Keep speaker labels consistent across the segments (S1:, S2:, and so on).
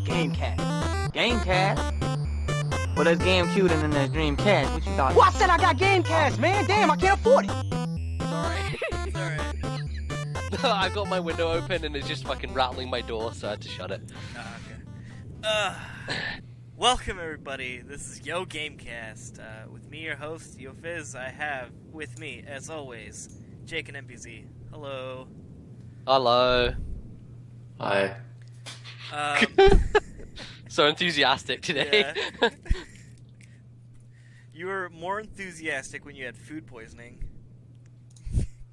S1: Gamecast. Gamecast? Well, there's GameCube and then there's Dreamcast. What you thought?
S2: Well, I said I got Gamecast, man. Damn, I can't afford it.
S3: Sorry. It's alright. I've got my window open and it's just fucking rattling my door, so I had to shut it.
S4: Okay. Welcome everybody. This is Yo Gamecast. With me, your host, Yo Fizz. I have with me, as always, Jake and MPZ. Hello.
S3: Hello.
S5: Hi.
S3: So enthusiastic today.
S4: Yeah. You were more enthusiastic when you had food poisoning.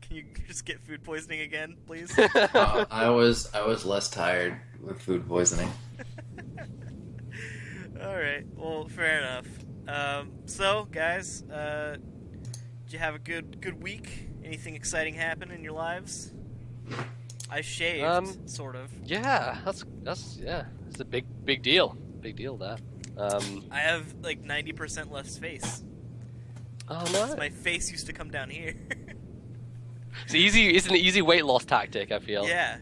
S4: Can you just get food poisoning again, please?
S5: I was less tired with food poisoning.
S4: Alright, well, fair enough. So, guys, did you have a good week? Anything exciting happen in your lives? I shaved, sort of.
S3: Yeah, that's a big deal. Big deal, that.
S4: I have, like, 90% less face.
S3: Oh, no.
S4: My face used to come down here.
S3: It's an easy weight loss tactic, I feel.
S4: Yeah.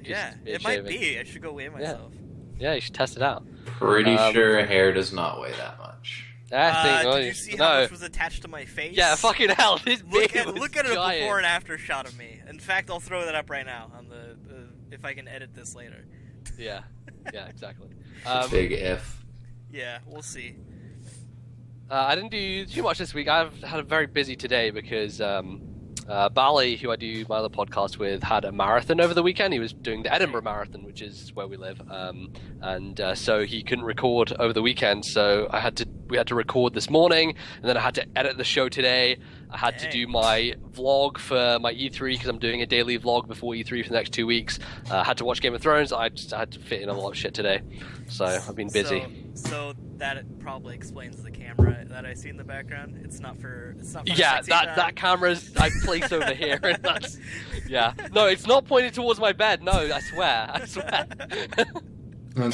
S4: It might
S3: shaving.
S4: be. I should go weigh myself.
S3: Yeah, you should test it out.
S5: Pretty sure hair does not weigh that much.
S4: Did you see how much was attached to my face?
S3: Yeah, fucking hell. This
S4: Look
S3: bit
S4: at
S3: was
S4: a
S3: giant.
S4: before and after shot of me. In fact, I'll throw that up right now on the if I can edit this later.
S3: Yeah, exactly.
S5: Big if.
S4: Yeah, we'll see.
S3: I didn't do too much this week. I've had a very busy today because Bali, who I do my other podcast with, had a marathon over the weekend. He was doing the Edinburgh Marathon, which is where we live, and so he couldn't record over the weekend. So we had to record this morning, and then I had to edit the show today. I had to do my vlog for my E3 because I'm doing a daily vlog before E3 for the next 2 weeks. I had to watch Game of Thrones. I had to fit in a lot of shit today, so I've been busy.
S4: So that probably explains the camera that I see in the background. It's not for.
S3: Yeah, that camera's I place over here, and that's No, it's not pointed towards my bed. No, I swear.
S5: I'm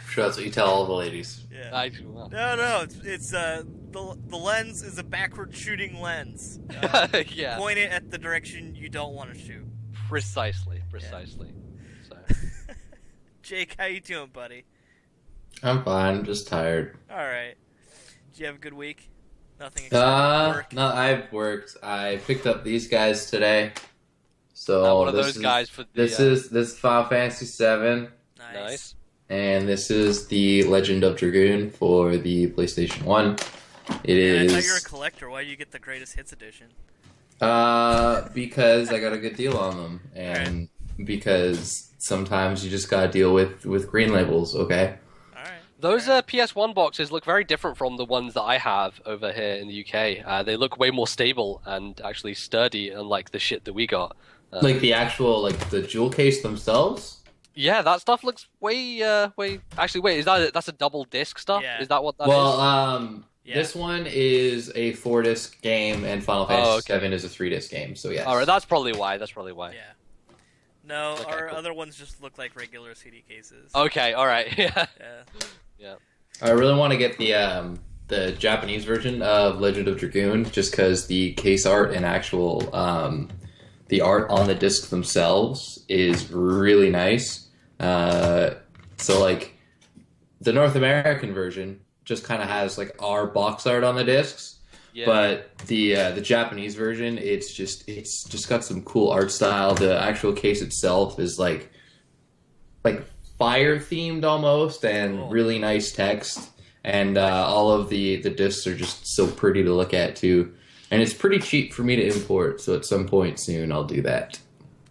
S5: sure that's what you tell all the ladies.
S4: Yeah. No. It's the lens is a backward shooting lens.
S3: Yeah.
S4: Point it at the direction you don't want to shoot.
S3: Precisely.
S4: Yeah.
S3: So.
S4: Jake, how you doing, buddy?
S5: I'm fine. I'm just tired.
S4: All right. Did you have a good week? Nothing exciting. Work?
S5: No, I've worked. I picked up these guys today. So
S3: one of those guys for the,
S5: this is Final Fantasy VII.
S3: Nice.
S5: And this is the Legend of Dragoon for the PlayStation 1. It is.
S4: I thought you were a collector. Why do you get the Greatest Hits edition?
S5: Because I got a good deal on them, and because sometimes you just gotta deal with green labels. Okay.
S3: Those PS1 boxes look very different from the ones that I have over here in the UK. They look way more stable and actually sturdy, unlike the shit that we got.
S5: Like the actual, the jewel case themselves?
S3: Yeah, that stuff looks way. Actually, wait, that's a double disc stuff?
S4: Yeah.
S3: Is that what that is?
S5: Well, this one is a 4-disc game, and Final Fantasy VII is a 3-disc game. So yes.
S3: All right, that's probably why.
S4: Yeah. No,
S3: Okay,
S4: our
S3: cool.
S4: other ones just look like regular CD cases.
S3: Okay, all right. Yeah.
S4: Yeah.
S5: I really want to get the Japanese version of Legend of Dragoon, just because the case art and actual the art on the discs themselves is really nice. So like the North American version just kind of has like our box art on the discs, but the Japanese version it's just got some cool art style. The actual case itself is like fire themed almost, and really nice text, and all of the discs are just so pretty to look at too, and it's pretty cheap for me to import, so at some point soon I'll do that.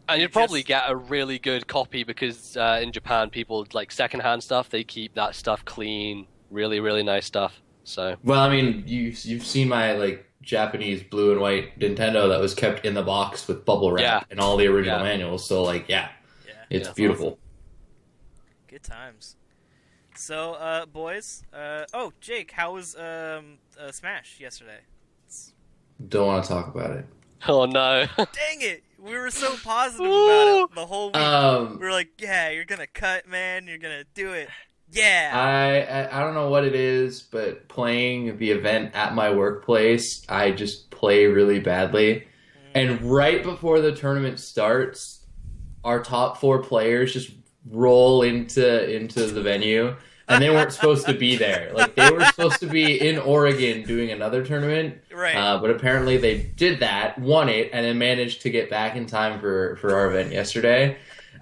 S3: And you'd probably get a really good copy because in Japan people like secondhand stuff, they keep that stuff clean, really really nice stuff. So
S5: well, I mean, you've seen my Japanese blue and white Nintendo that was kept in the box with bubble wrap and all the original manuals, so it's beautiful.
S4: Awesome. Good times. So, boys. Jake, how was Smash yesterday?
S5: Don't want to talk about it.
S3: Oh no!
S4: Dang it! We were so positive about it the whole week. We were like, "Yeah, you're gonna cut, man. You're gonna do it." Yeah.
S5: I don't know what it is, but playing the event at my workplace, I just play really badly. And right before the tournament starts, our top 4 players just roll into the venue, and they weren't supposed to be there. Like, they were supposed to be in Oregon doing another tournament,
S4: Right.
S5: But apparently they did that, won it, and then managed to get back in time for our event yesterday.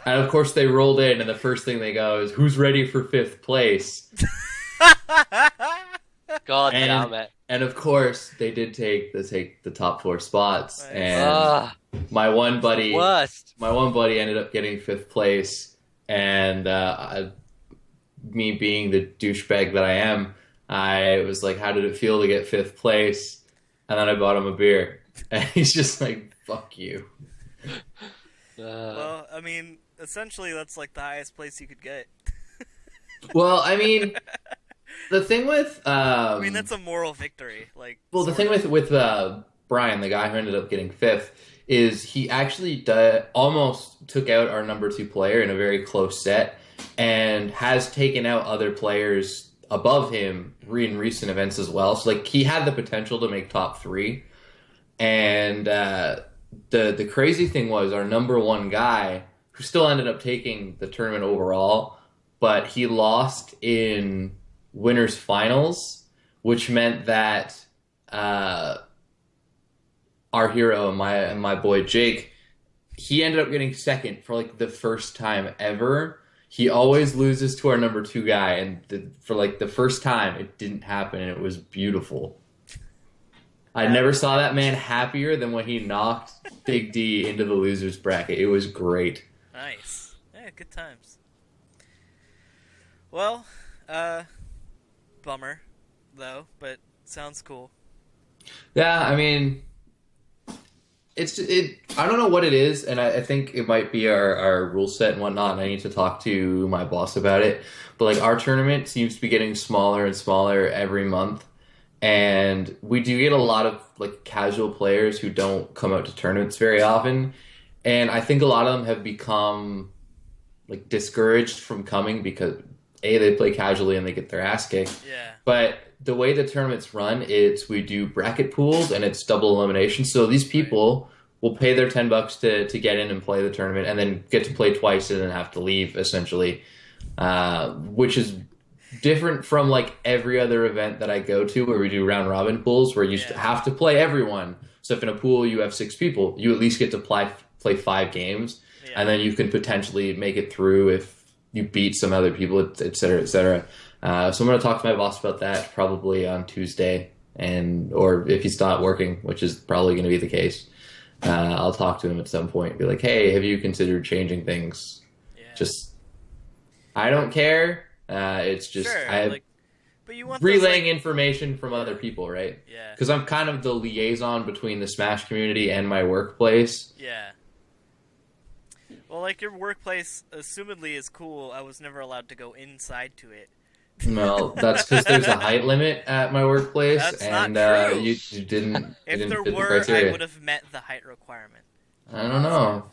S5: And of course they rolled in, and the first thing they go is, "Who's ready for 5th place?"
S3: God damn it.
S5: And of course they did take the top 4 spots.
S4: Nice.
S5: And my one buddy
S3: Worst.
S5: ended up getting 5th place, and me being the douchebag that I am, I was like, "How did it feel to get 5th place?" And then I bought him a beer, and he's just like, "Fuck you."
S4: Well, I mean, essentially that's like the highest place you could get.
S5: Well, I mean, the thing with
S4: I mean, that's a moral victory. Like,
S5: well, the
S4: sort
S5: thing
S4: of.
S5: with Brian, the guy who ended up getting 5th, is he actually almost took out our number 2 player in a very close set, and has taken out other players above him in recent events as well. So, like, he had the potential to make top 3, and the crazy thing was our number 1 guy, who still ended up taking the tournament overall, but he lost in winners finals, which meant that our hero and my boy Jake, he ended up getting 2nd for like the first time ever. He always loses to our number 2 guy, and for like the first time it didn't happen, and it was beautiful. I never saw that man happier than when he knocked Big D into the losers bracket. It was great.
S4: Nice. Yeah, good times. Well, bummer, though, but sounds cool.
S5: Yeah, I mean, I don't know what it is, and I think it might be our rule set and whatnot, and I need to talk to my boss about it. But like, our tournament seems to be getting smaller and smaller every month, and we do get a lot of like casual players who don't come out to tournaments very often, and I think a lot of them have become like discouraged from coming because they play casually and they get their ass kicked.
S4: Yeah.
S5: But the way the tournaments run, we do bracket pools and it's double elimination. So these people will pay their $10 to get in and play the tournament, and then get to play twice and then have to leave, essentially, which is different from like every other event that I go to where we do round robin pools, where you have to play everyone. So if in a pool you have 6 people, you at least get to play 5 games, and then you can potentially make it through if you beat some other people, et cetera, et cetera. So I'm going to talk to my boss about that probably on Tuesday, or if he's not working, which is probably going to be the case, I'll talk to him at some point and be like, "Hey, have you considered changing things?"
S4: Yeah.
S5: I don't care. It's just
S4: but you want
S5: relaying information from other people, right?
S4: Yeah.
S5: Because I'm kind of the liaison between the Smash community and my workplace.
S4: Yeah. Well, like, your workplace, assumedly, is cool. I was never allowed to go inside to it.
S5: Well, that's because there's a height limit at my workplace,
S4: That's
S5: and
S4: not true.
S5: you didn't.
S4: If
S5: didn't
S4: there
S5: fit the
S4: were,
S5: criteria.
S4: I would have met the height requirement.
S5: I don't know.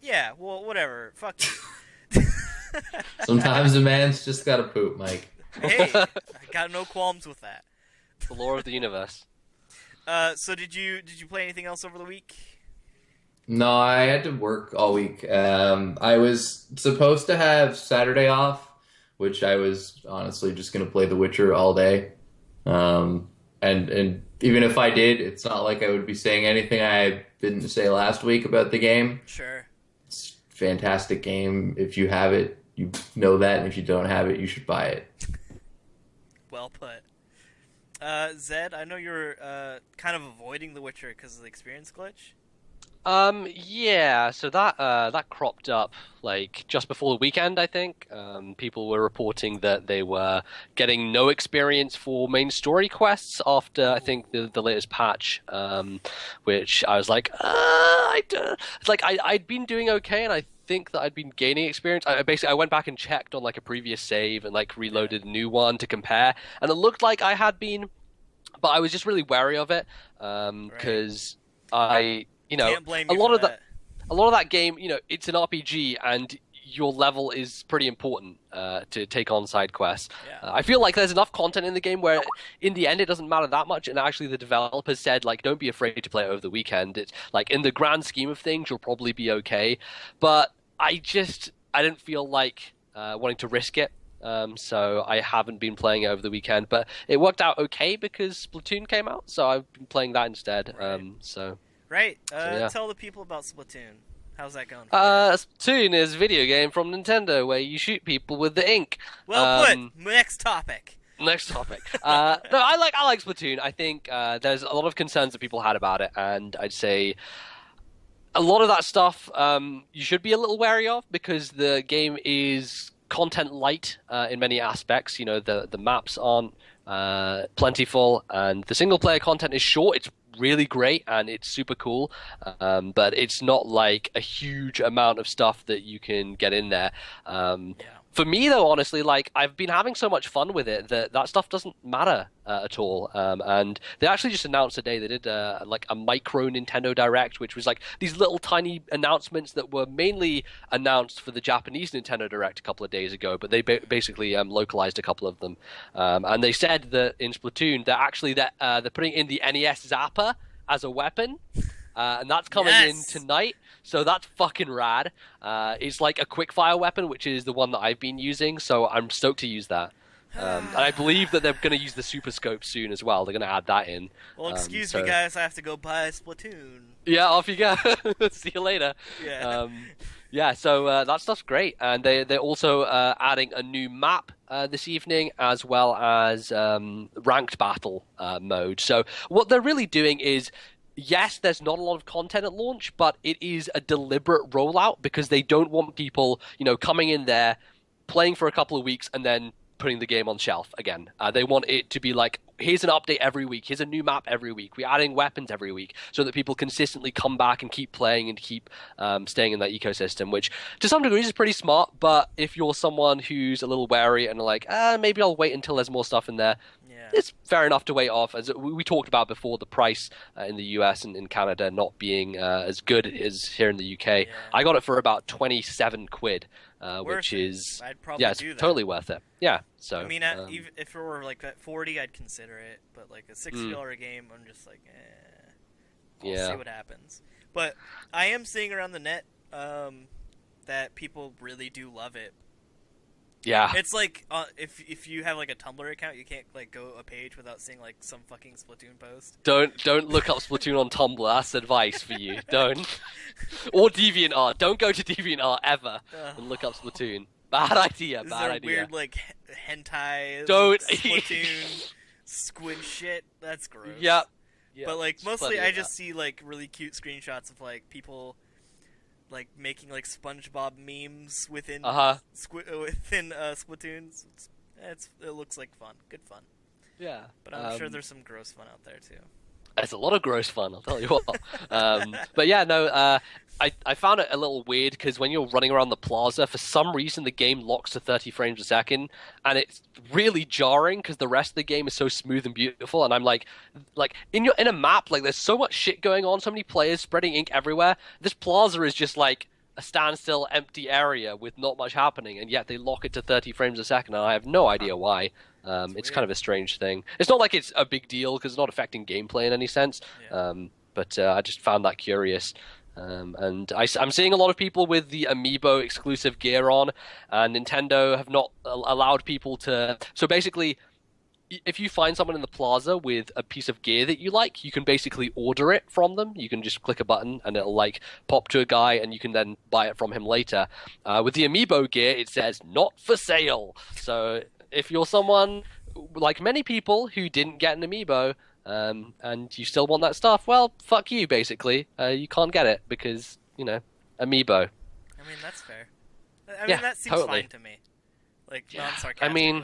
S4: Yeah, well, whatever. Fuck you.
S5: Sometimes a man's just gotta poop, Mike.
S4: Hey, I got no qualms with that.
S3: The law of the universe.
S4: So did you play anything else over the week?
S5: No, I had to work all week. I was supposed to have Saturday off, which I was honestly just gonna play The Witcher all day. And even if I did, it's not like I would be saying anything I didn't say last week about the game.
S4: Sure.
S5: It's a fantastic game. If you have it, you know that, and if you don't have it, you should buy it.
S4: Well put. Zed, I know you're kind of avoiding The Witcher because of the experience glitch.
S3: Yeah, so that cropped up like just before the weekend, I think. People were reporting that they were getting no experience for main story quests after, I think, the latest patch, which I was like, I'd been doing okay, and I think that I'd been gaining experience. I went back and checked on like a previous save and like reloaded a new one to compare, and it looked like I had been, but I was just really wary of it, because You know,
S4: Can't blame you
S3: a lot
S4: for
S3: of
S4: that.
S3: a lot of that game, you know, it's an RPG, and your level is pretty important to take on side quests.
S4: Yeah.
S3: I feel like there's enough content in the game where in the end it doesn't matter that much, and actually the developers said, like, don't be afraid to play it over the weekend. It's like, in the grand scheme of things, you'll probably be okay. But I didn't feel like wanting to risk it. So I haven't been playing it over the weekend, but it worked out okay because Splatoon came out, so I've been playing that instead.
S4: Right.
S3: Yeah.
S4: Tell the people about Splatoon. How's that going?
S3: Splatoon is a video game from Nintendo where you shoot people with the ink.
S4: Well put. Next topic.
S3: Next topic. No, I like Splatoon. I think there's a lot of concerns that people had about it, and I'd say a lot of that stuff you should be a little wary of because the game is content light in many aspects. You know, the maps aren't plentiful, and the single player content is short. It's really great and it's super cool, but it's not like a huge amount of stuff that you can get in there. For me, though, honestly, like, I've been having so much fun with it that stuff doesn't matter at all. And they actually just announced today they did like a micro Nintendo Direct, which was like these little tiny announcements that were mainly announced for the Japanese Nintendo Direct a couple of days ago, but they basically localized a couple of them. And they said that in Splatoon, they're putting in the NES Zapper as a weapon. And that's coming in tonight, so that's fucking rad. It's like a quick-fire weapon, which is the one that I've been using, so I'm stoked to use that. And I believe that they're going to use the Super Scope soon as well. They're going to add that in.
S4: Well, excuse me, guys, I have to go buy Splatoon.
S3: Yeah, off you go. See you later.
S4: Yeah.
S3: So that stuff's great. And they're also adding a new map this evening, as well as ranked battle mode. So what they're really doing is, yes, there's not a lot of content at launch, but it is a deliberate rollout because they don't want people, coming in there, playing for a couple of weeks, and then putting the game on shelf again. They want it to be like, here's an update every week, here's a new map every week, we're adding weapons every week, so that people consistently come back and keep playing and keep staying in that ecosystem, which to some degree is pretty smart. But if you're someone who's a little wary and like, maybe I'll wait until there's more stuff in there, it's fair enough to wait off. As we talked about before, the price in the US and in Canada not being as good as here in the UK. I got it for about 27 quid, which is
S4: I'd probably
S3: it's
S4: do that.
S3: Totally worth it. Yeah. So
S4: I mean, even if it were like at 40, I'd consider it. But like a $60 game, I'm just like, I'll see what happens. But I am seeing around the net that people really do love it.
S3: Yeah.
S4: It's like if you have like a Tumblr account, you can't like go a page without seeing like some fucking Splatoon post.
S3: Don't look up Splatoon on Tumblr. That's advice for you. Don't. Or DeviantArt. Don't go to DeviantArt ever and look up Splatoon. Bad idea. Bad idea.
S4: Weird like hentai.
S3: Don't.
S4: Splatoon squid shit. That's gross.
S3: Yep.
S4: But like mostly, I just see like really cute screenshots of like people like making like SpongeBob memes within Splatoons. It looks like fun, good fun.
S3: Yeah,
S4: but I'm sure there's some gross fun out there too.
S3: There's a lot of gross fun, I'll tell you what. But yeah, no, I found it a little weird because when you're running around the plaza, for some reason the game locks to 30 frames a second, and it's really jarring because the rest of the game is so smooth and beautiful. And I'm like in a map, like there's so much shit going on, so many players spreading ink everywhere. This plaza is just like a standstill, empty area with not much happening, and yet they lock it to 30 frames a second, and I have no idea why. It's kind of a strange thing. It's not like it's a big deal because it's not affecting gameplay in any sense. But I just found that curious. And I'm seeing a lot of people with the Amiibo exclusive gear on, and Nintendo have not allowed people to. So basically, if you find someone in the plaza with a piece of gear that you like, you can basically order it from them. You can just click a button and it'll like pop to a guy, and you can then buy it from him later. With the Amiibo gear, it says not for sale. So if you're someone like many people who didn't get an Amiibo, and you still want that stuff, well, fuck you, basically. You can't get it because, Amiibo.
S4: I mean, that's fair. I mean, that seems fine to me. Like, non-sarcastically.
S3: I mean,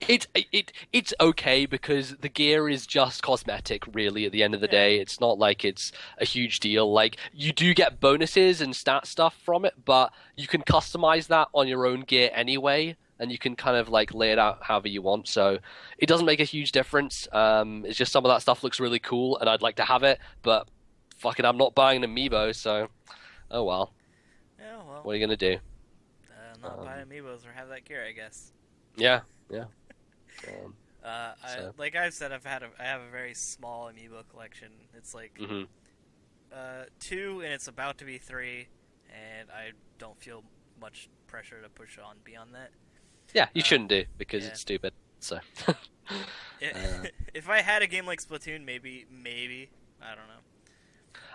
S3: it's okay because the gear is just cosmetic, really, at the end of the day. It's not like it's a huge deal. Like, you do get bonuses and stat stuff from it, but you can customize that on your own gear anyway, and you can kind of like lay it out however you want. So it doesn't make a huge difference. It's just some of that stuff looks really cool, and I'd like to have it, but fuck it, I'm not buying an Amiibo, so oh well.
S4: Yeah, well.
S3: What are you gonna do?
S4: not buy amiibos or have that gear, I guess.
S3: Yeah.
S4: Like I've said, I have a very small amiibo collection. It's like 2, and it's about to be 3, and I don't feel much pressure to push on beyond that.
S3: Yeah, you shouldn't do because it's stupid. So.
S4: If I had a game like Splatoon, maybe I don't know.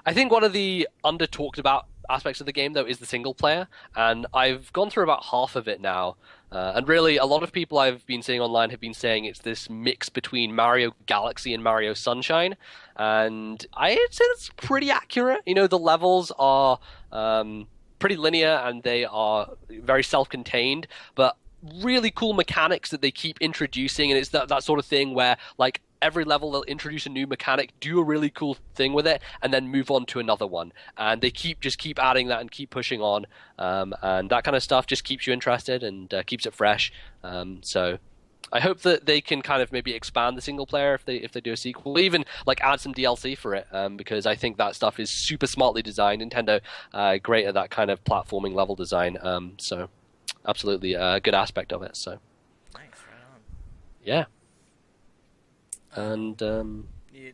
S3: I think one of the under-talked about aspects of the game, though, is the single player, and I've gone through about half of it now. And really, a lot of people I've been seeing online have been saying it's this mix between Mario Galaxy and Mario Sunshine, and I'd say that's pretty accurate. You know, the levels are pretty linear, and they are very self-contained, but really cool mechanics that they keep introducing, and it's that sort of thing where, like, every level they'll introduce a new mechanic, do a really cool thing with it, and then move on to another one. And they keep adding that and keep pushing on, and that kind of stuff just keeps you interested and keeps it fresh. So I hope that they can kind of maybe expand the single player if they do a sequel, even like add some DLC for it, because I think that stuff is super smartly designed. Nintendo great at that kind of platforming level design. So absolutely a good aspect of it. So
S4: Nice, right on.
S3: yeah. And
S4: you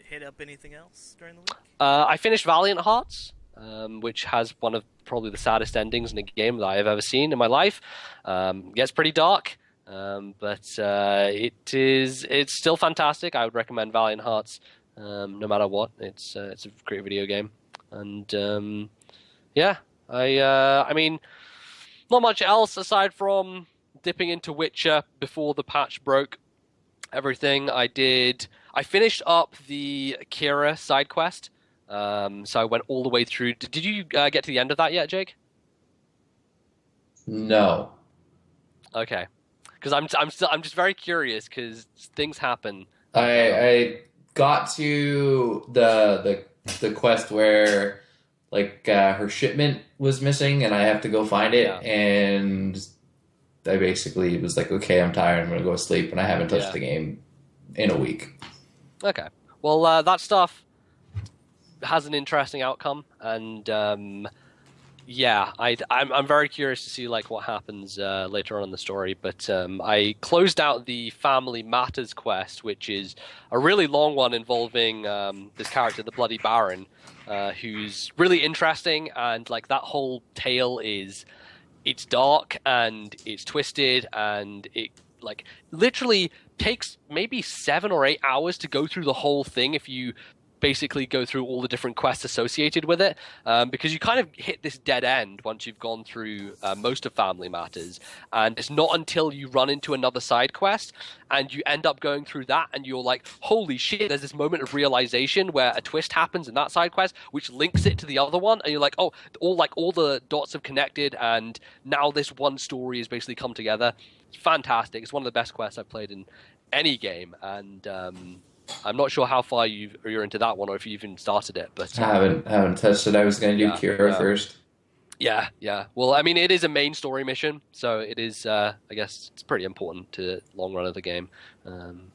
S4: hit up anything else during the week?
S3: I finished Valiant Hearts, which has one of probably the saddest endings in a game that I have ever seen in my life. Gets pretty dark, but it's still fantastic. I would recommend Valiant Hearts, no matter what. It's a great video game, and yeah, I mean, not much else aside from dipping into Witcher before the patch broke. Everything I finished up the Kira side quest, so I went all the way through. Did you get to the end of that yet, Jake?
S5: No.
S3: Okay, because I'm just very curious because things happen.
S5: I got to the quest where like her shipment was missing, and I have to go find it, and I basically was like, okay, I'm tired, I'm going to go to sleep, and I haven't touched the game in a week.
S3: Okay. Well, that stuff has an interesting outcome, and I'm very curious to see like what happens later on in the story, but I closed out the Family Matters quest, which is a really long one involving this character, the Bloody Baron, who's really interesting, and like that whole tale it's dark and it's twisted, and it like literally takes maybe 7 or 8 hours to go through the whole thing if you basically go through all the different quests associated with it, because you kind of hit this dead end once you've gone through most of Family Matters, and it's not until you run into another side quest and you end up going through that and you're like, holy shit, there's this moment of realization where a twist happens in that side quest which links it to the other one, and you're like, oh, all the dots have connected, and now this one story has basically come together. It's fantastic. It's one of the best quests I've played in any game, and I'm not sure how far you're into that one, or if you even started it. But
S5: I haven't touched it. I was going to do Kira first.
S3: Yeah. Well, I mean, it is a main story mission, so it is. I guess it's pretty important to the long run of the game. I'm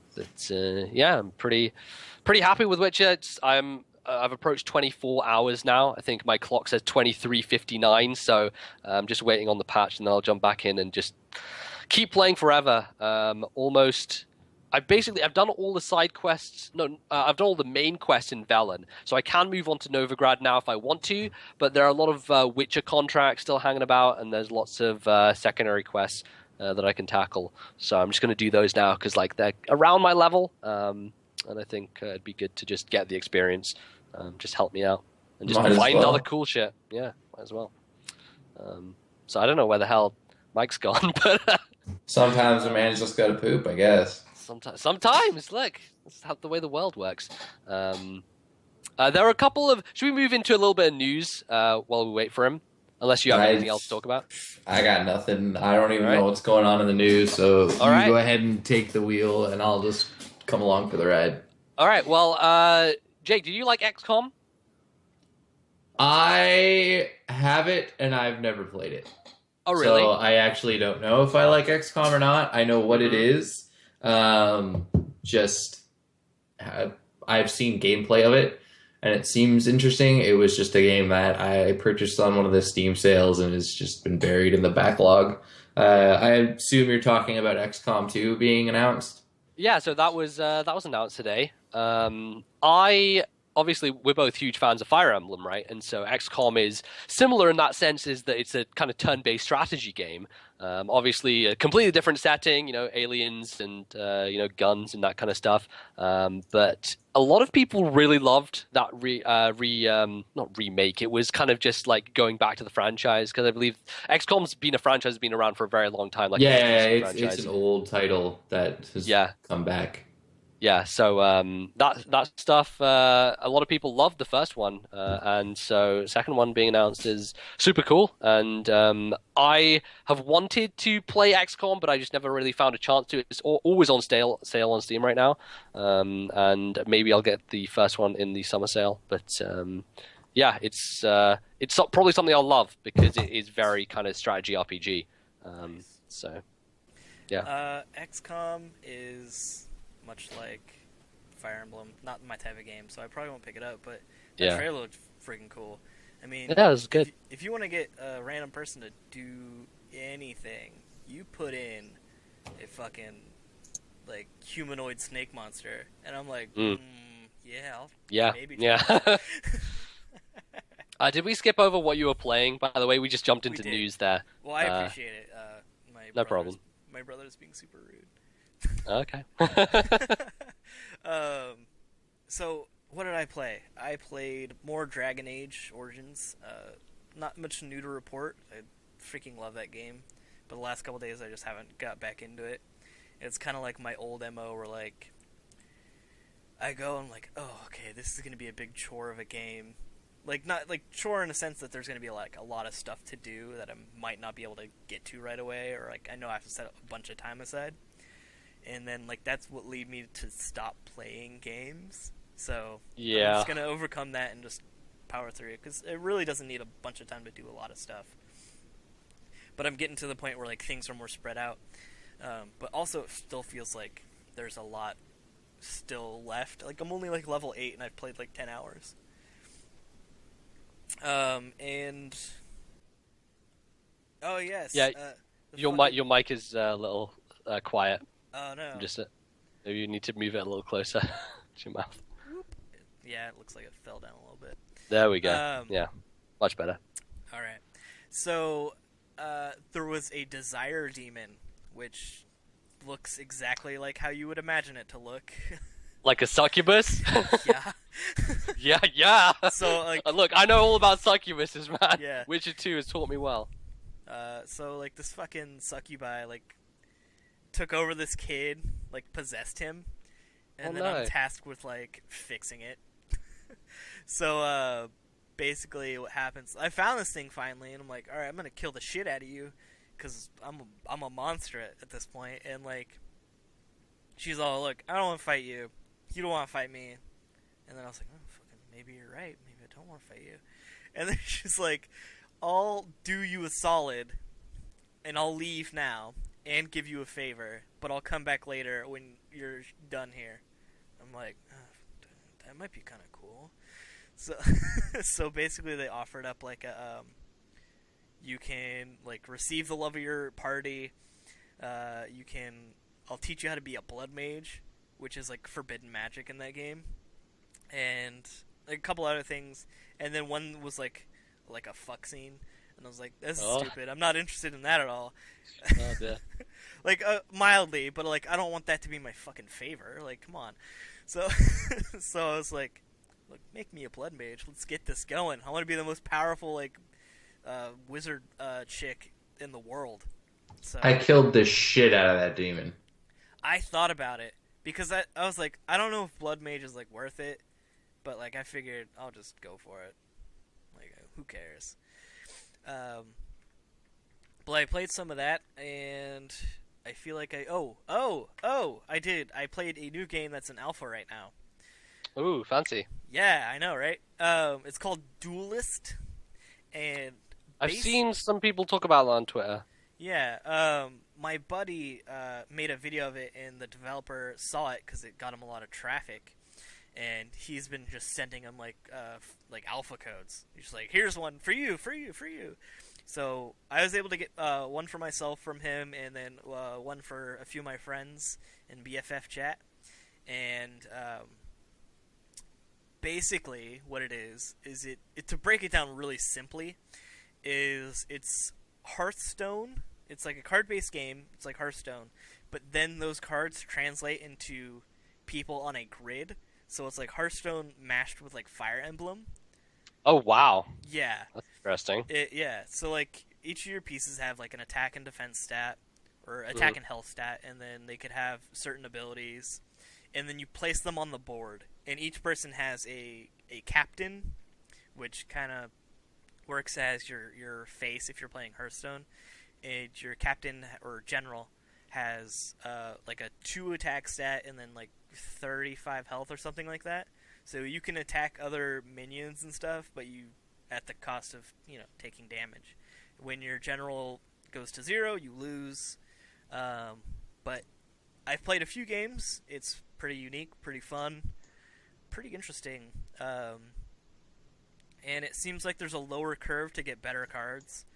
S3: pretty happy with Witcher. I've approached 24 hours now. I think my clock says 23:59, so I'm just waiting on the patch, and then I'll jump back in and just keep playing forever. I've done all the side quests. No, I've done all the main quests in Velen, so I can move on to Novigrad now if I want to. But there are a lot of Witcher contracts still hanging about, and there's lots of secondary quests that I can tackle. So I'm just going to do those now because like they're around my level, and I think it'd be good to just get the experience. Just help me out and just find other cool shit. Yeah, might as well. So I don't know where the hell Mike's gone, but
S5: sometimes a man's just got to poop, I guess.
S3: Sometimes, look, that's how the way the world works. There are a couple of. Should we move into a little bit of news while we wait for him? Unless you have anything else to talk about.
S5: I got nothing. I don't even know what's going on in the news. So you go ahead and take the wheel, and I'll just come along for the ride.
S3: All right. Well, Jake, do you like XCOM?
S5: I have it, and I've never played it.
S3: Oh, really?
S5: So I actually don't know if I like XCOM or not. I know what it is. I've seen gameplay of it. and it seems interesting. It was just a game that I purchased on one of the Steam sales and has just been buried in the backlog. I assume you're talking about XCOM 2 being announced?
S3: Yeah, so that was announced today. I obviously we're both huge fans of Fire Emblem, right? And so XCOM is similar in that sense, is that it's a kind of turn-based strategy game. Obviously, a completely different setting, aliens and guns and that kind of stuff. But a lot of people really loved that not remake. It was kind of just like going back to the franchise, because I believe XCOM's been a franchise that's been around for a very long time. Like
S5: It's an old title that has come back.
S3: Yeah, so that stuff, a lot of people loved the first one, and so second one being announced is super cool. And I have wanted to play XCOM, but I just never really found a chance to. It's always on sale on Steam right now, and maybe I'll get the first one in the summer sale. But yeah, it's probably something I'll love because it is very kind of strategy RPG. So yeah,
S4: XCOM is much like Fire Emblem, not my type of game, so I probably won't pick it up, but the trailer looked freaking cool. I mean,
S3: yeah, it was good.
S4: If you want to get a random person to do anything, you put in a fucking, like, humanoid snake monster, and I'm like, maybe try.
S3: Did we skip over what you were playing, by the way? We just jumped into news there.
S4: Well, I appreciate it.
S3: No problem.
S4: My brother's being super rude.
S3: Okay.
S4: So what did I play? I played more Dragon Age Origins. Not much new to report. I freaking love that game, but the last couple days I just haven't got back into it. It's kind of like my old MO, where like I go and like, oh, okay, this is gonna be a big chore of a game. Like, not like chore in a sense that there's gonna be like a lot of stuff to do that I might not be able to get to right away, or like I know I have to set a bunch of time aside. And then, like, that's what led me to stop playing games. So I'm just going to overcome that and just power through it, because it really doesn't need a bunch of time to do a lot of stuff. But I'm getting to the point where, like, things are more spread out. But also it still feels like there's a lot still left. Like, I'm only, like, level 8, and I've played, like, 10 hours. And... Oh, yes.
S3: Yeah, your mic is a little quiet.
S4: Oh, no.
S3: Maybe you need to move it a little closer to your mouth.
S4: Yeah, it looks like it fell down a little bit.
S3: There we go. Yeah, much better.
S4: All right. So, there was a desire demon, which looks exactly like how you would imagine it to look.
S3: Like a succubus?
S4: Yeah.
S3: yeah.
S4: So, like...
S3: look, I know all about succubuses, man.
S4: Yeah.
S3: Witcher 2 has taught me well.
S4: So, like, this fucking succubi, like, took over this kid, like, possessed him, and then I'm tasked with, like, fixing it. So, basically what happens, I found this thing finally, and I'm like, alright, I'm gonna kill the shit out of you, because I'm a monster at this point, and, like, she's all, look, I don't want to fight you, you don't want to fight me, and then I was like, oh, fucking, maybe you're right, maybe I don't want to fight you, and then she's like, I'll do you a solid, and I'll leave now, and give you a favor, but I'll come back later when you're done here. I'm like, oh, that might be kind of cool. So, so basically they offered up like a, you can like receive the love of your party. I'll teach you how to be a blood mage, which is like forbidden magic in that game, and like, a couple other things. And then one was like a fuck scene. And I was like, this is stupid. I'm not interested in that at all.
S3: Oh, dear.
S4: Like, mildly, but, like, I don't want that to be my fucking favor. Like, come on. So, so I was like, look, make me a blood mage. Let's get this going. I want to be the most powerful, like, wizard chick in the world. So
S5: I killed the shit out of that demon.
S4: I thought about it, because I was like, I don't know if blood mage is, like, worth it, but, like, I figured I'll just go for it. Like, who cares? But I played some of that, and I feel like I did. I played a new game that's in alpha right now.
S3: Ooh, fancy.
S4: Yeah, I know, right? It's called Duelist, and
S3: I've seen some people talk about it on Twitter.
S4: Yeah, my buddy made a video of it, and the developer saw it because it got him a lot of traffic. and he's been just sending them like alpha codes. He's just like, here's one for you, for you, for you. So I was able to get one for myself from him, and then one for a few of my friends in BFF chat. And basically, what it is it to break it down really simply, it's Hearthstone. It's like a card-based game. It's like Hearthstone, but then those cards translate into people on a grid. So it's like Hearthstone mashed with like Fire Emblem.
S3: Oh wow.
S4: Yeah.
S3: That's interesting.
S4: Yeah. So like each of your pieces have like an attack and defense stat, or attack and health stat, and then they could have certain abilities, and then you place them on the board. And each person has a captain, which kind of works as your face if you're playing Hearthstone. And your captain or general has like a 2 attack stat and then like 35 health or something like that. So you can attack other minions and stuff, but you at the cost of taking damage. When your general goes to 0, you lose. But I've played a few games. It's pretty unique, pretty fun, pretty interesting. And it seems like there's a lower curve to get better cards.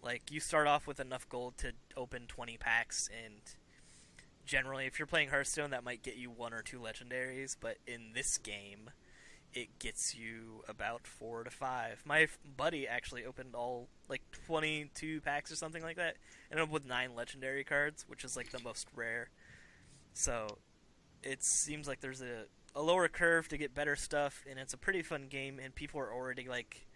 S4: Like, you start off with enough gold to open 20 packs, and generally, if you're playing Hearthstone, that might get you 1 or 2 legendaries, but in this game, it gets you about 4 to 5. My buddy actually opened all, like, 22 packs or something like that, and ended up with 9 legendary cards, which is, like, the most rare. So, it seems like there's a lower curve to get better stuff, and it's a pretty fun game, and people are already, like...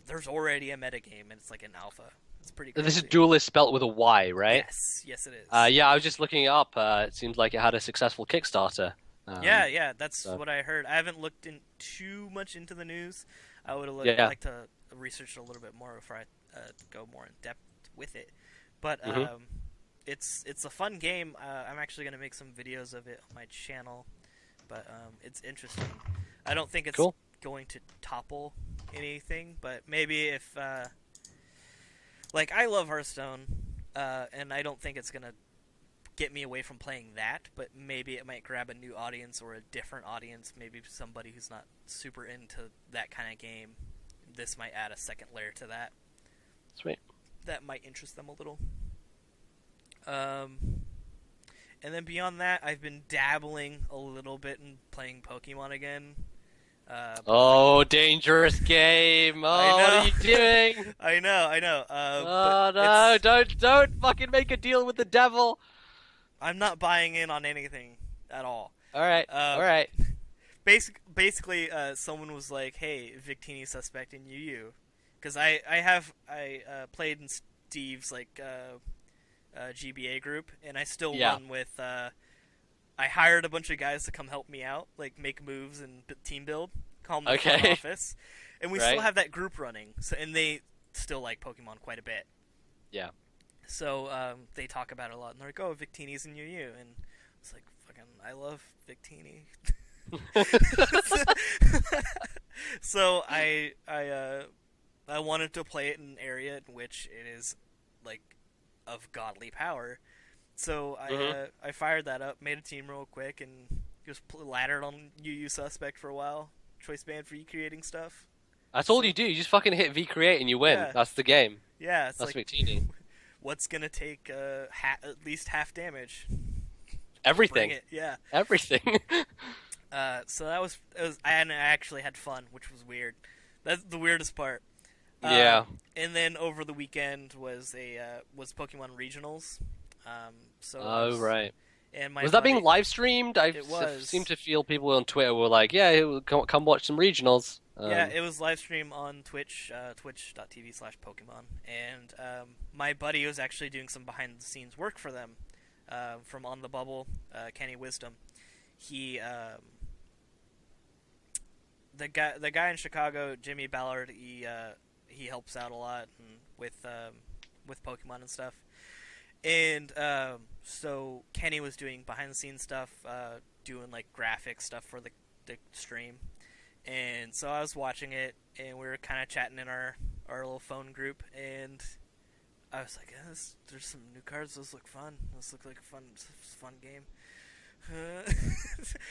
S4: There's already a metagame, and it's like an alpha. It's pretty crazy.
S3: This is Duelist spelt with a Y, right?
S4: Yes, it is.
S3: Yeah, I was just looking it up. It seems like it had a successful Kickstarter.
S4: Yeah, that's what I heard. I haven't looked in too much into the news. I would have liked to research it a little bit more before I go more in depth with it. But it's a fun game. I'm actually going to make some videos of it on my channel. But it's interesting. I don't think it's going to topple anything, but maybe if like, I love Hearthstone, and I don't think it's gonna get me away from playing that, but maybe it might grab a new audience or a different audience, maybe somebody who's not super into that kind of game. This might add a second layer to that.
S3: Sweet.
S4: That might interest them a little. And then beyond that, I've been dabbling a little bit in playing Pokemon again.
S3: Dangerous game! Oh, what are you doing?
S4: I know.
S3: No! Don't fucking make a deal with the devil.
S4: I'm not buying in on anything at all.
S3: All right.
S4: Basically, someone was like, "Hey, Victini suspect in UU," because I played in Steve's GBA group, and I still run with. I hired a bunch of guys to come help me out, like make moves and team build, call them the front office, and we still have that group running. So, and they still like Pokemon quite a bit. Yeah. So they talk about it a lot, and they're like, "Oh, Victini's in UU," and it's like, "Fucking, I love Victini." So I wanted to play it in an area in which it is like of godly power. So I fired that up, made a team real quick, and just laddered on UU Suspect for a while. Choice band for creating stuff.
S3: That's all you do. You just fucking hit V create and you win. Yeah. That's the game.
S4: Yeah, it's
S3: that's
S4: like
S3: Victini.
S4: What's gonna take at least half damage?
S3: Everything.
S4: Bring it. Yeah.
S3: Everything.
S4: So that was I actually had fun, which was weird. That's the weirdest part.
S3: Yeah.
S4: And then over the weekend was Pokemon Regionals.
S3: Right.
S4: And
S3: was that being live streamed? I seem to feel people on Twitter were like, "Yeah, come watch some regionals."
S4: Yeah, it was live stream on Twitch, twitch.tv/Pokemon, and my buddy was actually doing some behind the scenes work for them, from On the Bubble, Kenny Wisdom. He, the guy in Chicago, Jimmy Ballard, he helps out a lot with Pokemon and stuff. And so Kenny was doing behind the scenes stuff, doing like graphic stuff for the stream, and so I was watching it, and we were kind of chatting in our little phone group, and I was like, there's some new cards. Those look fun. Those look like a fun game.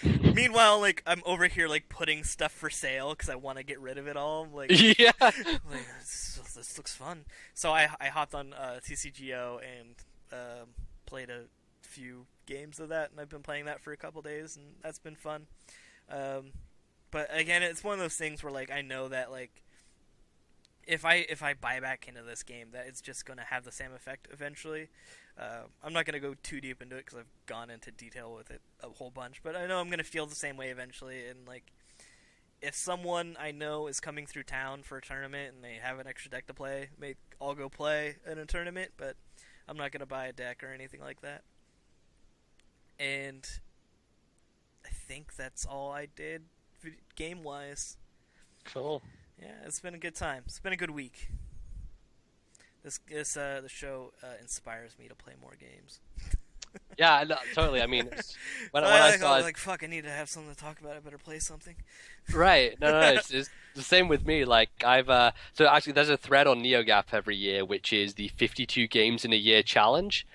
S4: Meanwhile, like I'm over here like putting stuff for sale because I want to get rid of it all. Like,
S3: Yeah.
S4: like this looks fun. So I hopped on TCGO and played a few games of that, and I've been playing that for a couple days, and that's been fun. But again, it's one of those things where like I know that like if I buy back into this game, that it's just going to have the same effect eventually. I'm not going to go too deep into it because I've gone into detail with it a whole bunch, but I know I'm going to feel the same way eventually. And like, if someone I know is coming through town for a tournament and they have an extra deck to play, I'll go play in a tournament, but I'm not going to buy a deck or anything like that. And I think that's all I did game-wise.
S3: Cool.
S4: Yeah, it's been a good time. It's been a good week. The show inspires me to play more games.
S3: Yeah, no, totally. I mean, when I saw
S4: like, fuck, I need to have something to talk about. I better play something.
S3: Right. No, it's the same with me. Like, so actually there's a thread on NeoGAF every year, which is the 52 games in a year challenge.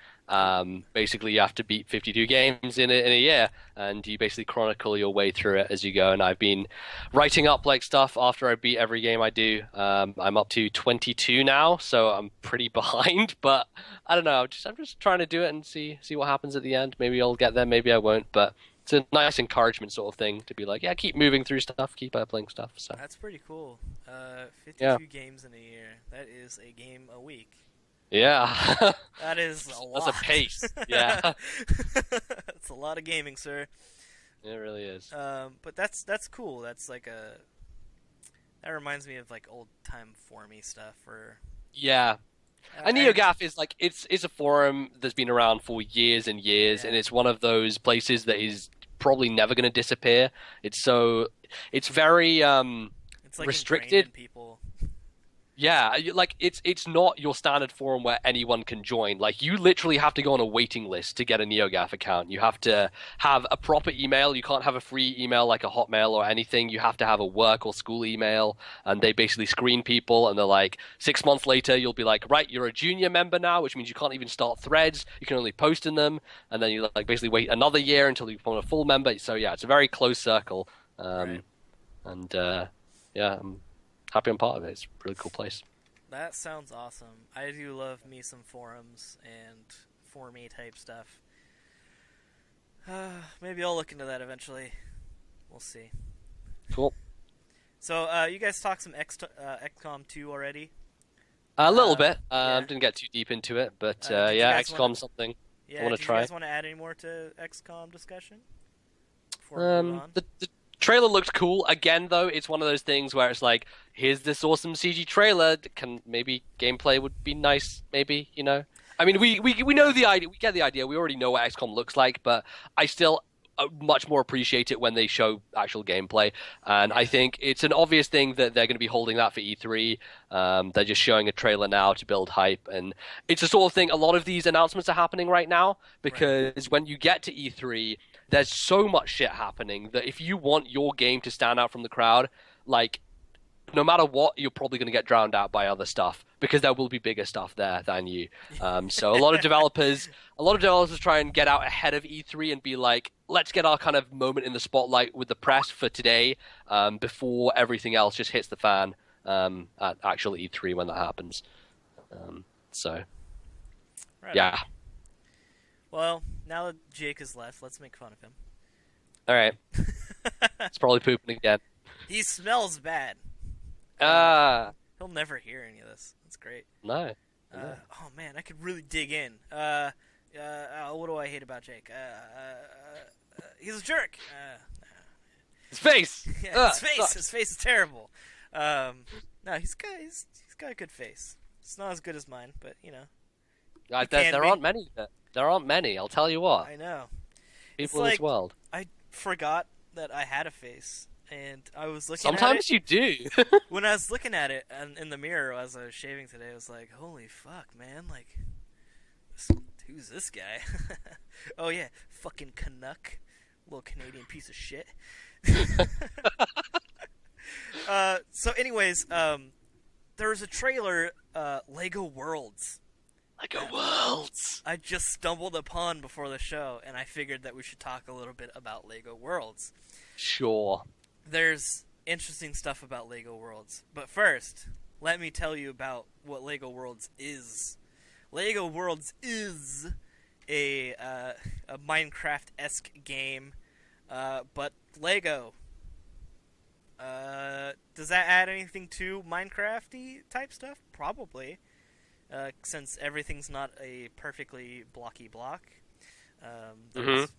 S3: Basically, you have to beat 52 games in a year, and you basically chronicle your way through it as you go. And I've been writing up like stuff after I beat every game I do. I'm up to 22 now, so I'm pretty behind. But I don't know. I'm just trying to do it and see what happens at the end. Maybe I'll get there, maybe I won't. But it's a nice encouragement sort of thing to be like, yeah, keep moving through stuff, keep playing stuff. So
S4: that's pretty cool. 52 games in a year. That is a game a week.
S3: Yeah.
S4: That is a lot.
S3: That's a pace. Yeah.
S4: That's a lot of gaming, sir.
S3: It really is.
S4: But that's cool. That's like that reminds me of like old time forumy stuff.
S3: Yeah. And NeoGAF is like it's a forum that's been around for years and years, and it's one of those places that is probably never going to disappear. It's very
S4: it's like
S3: restricted.
S4: In people.
S3: Yeah, like it's not your standard forum where anyone can join. Like you literally have to go on a waiting list to get a NeoGAF account. You have to have a proper email. You can't have a free email like a Hotmail or anything. You have to have a work or school email, and they basically screen people. And they're like, 6 months later, you'll be like, right, you're a junior member now, which means you can't even start threads. You can only post in them, and then you like basically wait another year until you become a full member. So yeah, it's a very close circle.
S4: Right.
S3: And yeah. Happy I'm part of it. It's a really cool place.
S4: That sounds awesome. I do love me some forums and forumy type stuff. Maybe I'll look into that eventually. We'll see.
S3: Cool.
S4: So, you guys talked some XCOM 2 already?
S3: A little bit.
S4: Yeah.
S3: Didn't get too deep into it, but
S4: yeah,
S3: XCOM something I want to try.
S4: Do you guys want to add any more to XCOM discussion? Before we move on?
S3: The trailer looked cool. Again, though, it's one of those things where it's like, here's this awesome CG trailer. Maybe gameplay would be nice. Maybe, you know. I mean, we know the idea. We get the idea. We already know what XCOM looks like, but I still much more appreciate it when they show actual gameplay. And I think it's an obvious thing that they're going to be holding that for E3. They're just showing a trailer now to build hype, and it's the sort of thing. A lot of these announcements are happening right now because when you get to E3, there's so much shit happening that if you want your game to stand out from the crowd, like, no matter what, you're probably going to get drowned out by other stuff because there will be bigger stuff there than you. So a lot of developers try and get out ahead of E3 and be like, let's get our kind of moment in the spotlight with the press for today before everything else just hits the fan at actual E3 when that happens. Yeah.
S4: Well, now that Jake has left, let's make fun of him.
S3: All right. It's probably pooping again.
S4: He smells bad. He'll never hear any of this. That's great.
S3: No.
S4: Oh man, I could really dig in. What do I hate about Jake? He's a jerk.
S3: His face.
S4: Yeah, his face is terrible. No, he's got a good face. It's not as good as mine, but you know.
S3: There aren't many. There aren't many. I'll tell you what.
S4: I know.
S3: People in this world.
S4: I forgot that I had a face. And I was looking
S3: Sometimes
S4: at it.
S3: you do.
S4: When I was looking at it in the mirror as I was shaving today, I was like, holy fuck, man. Like, who's this guy? Oh, yeah, fucking Canuck. Little Canadian piece of shit. So anyways, there was a trailer, Lego Worlds.
S3: Lego Worlds.
S4: I just stumbled upon before the show, and I figured that we should talk a little bit about Lego Worlds.
S3: Sure.
S4: There's interesting stuff about Lego Worlds, but first, let me tell you about what Lego Worlds is. Lego Worlds is a Minecraft-esque game, but Lego. Does that add anything to Minecraft-y type stuff? Probably. Since everything's not a perfectly blocky block. There's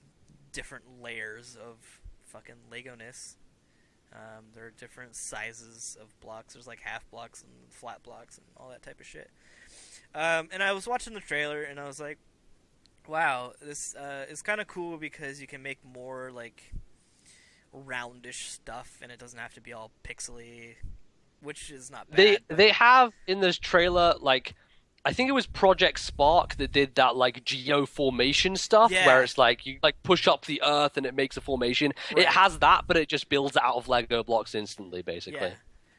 S4: different layers of fucking Lego-ness. There are different sizes of blocks. There's like half blocks and flat blocks and all that type of shit. And I was watching the trailer and I was like, wow, this is kind of cool because you can make more like roundish stuff and it doesn't have to be all pixely, which is not bad.
S3: They have in this trailer, like, I think it was Project Spark that did that like geoformation stuff, where it's like you like push up the earth and it makes a formation. Right. It has that, but it just builds out of Lego blocks instantly, basically.
S4: Yeah.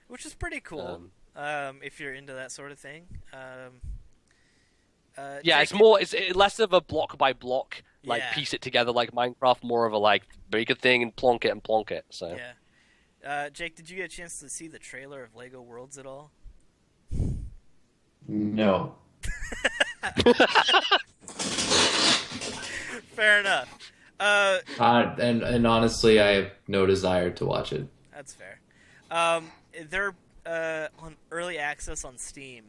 S4: Which is pretty cool if you're into that sort of thing.
S3: Yeah,
S4: Jake,
S3: it's less of a block by block, like piece it together like Minecraft, more of a like make a thing and plonk it. So
S4: yeah. Jake, did you get a chance to see the trailer of Lego Worlds at all?
S5: No.
S4: Fair enough.
S5: And honestly, I have no desire to watch it.
S4: That's fair. They're on early access on Steam.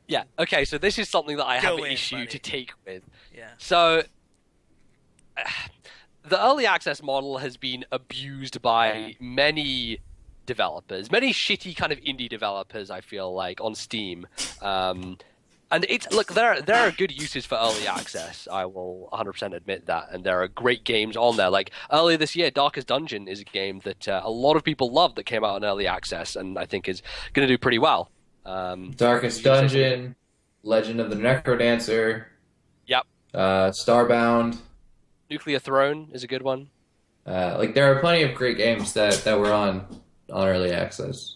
S3: Yeah, okay, so this is something that I have an issue to take with.
S4: Yeah.
S3: So, the early access model has been abused by many developers, many shitty kind of indie developers, I feel like, on Steam. And it's, look, there are good uses for early access, I will 100% admit that, and there are great games on there. Like, earlier this year, Darkest Dungeon is a game that a lot of people love that came out in early access, and I think is going to do pretty well.
S5: Darkest Dungeon, Legend of the Necrodancer.
S3: Yep.
S5: Starbound.
S3: Nuclear Throne is a good one.
S5: Like, there are plenty of great games that were on early access.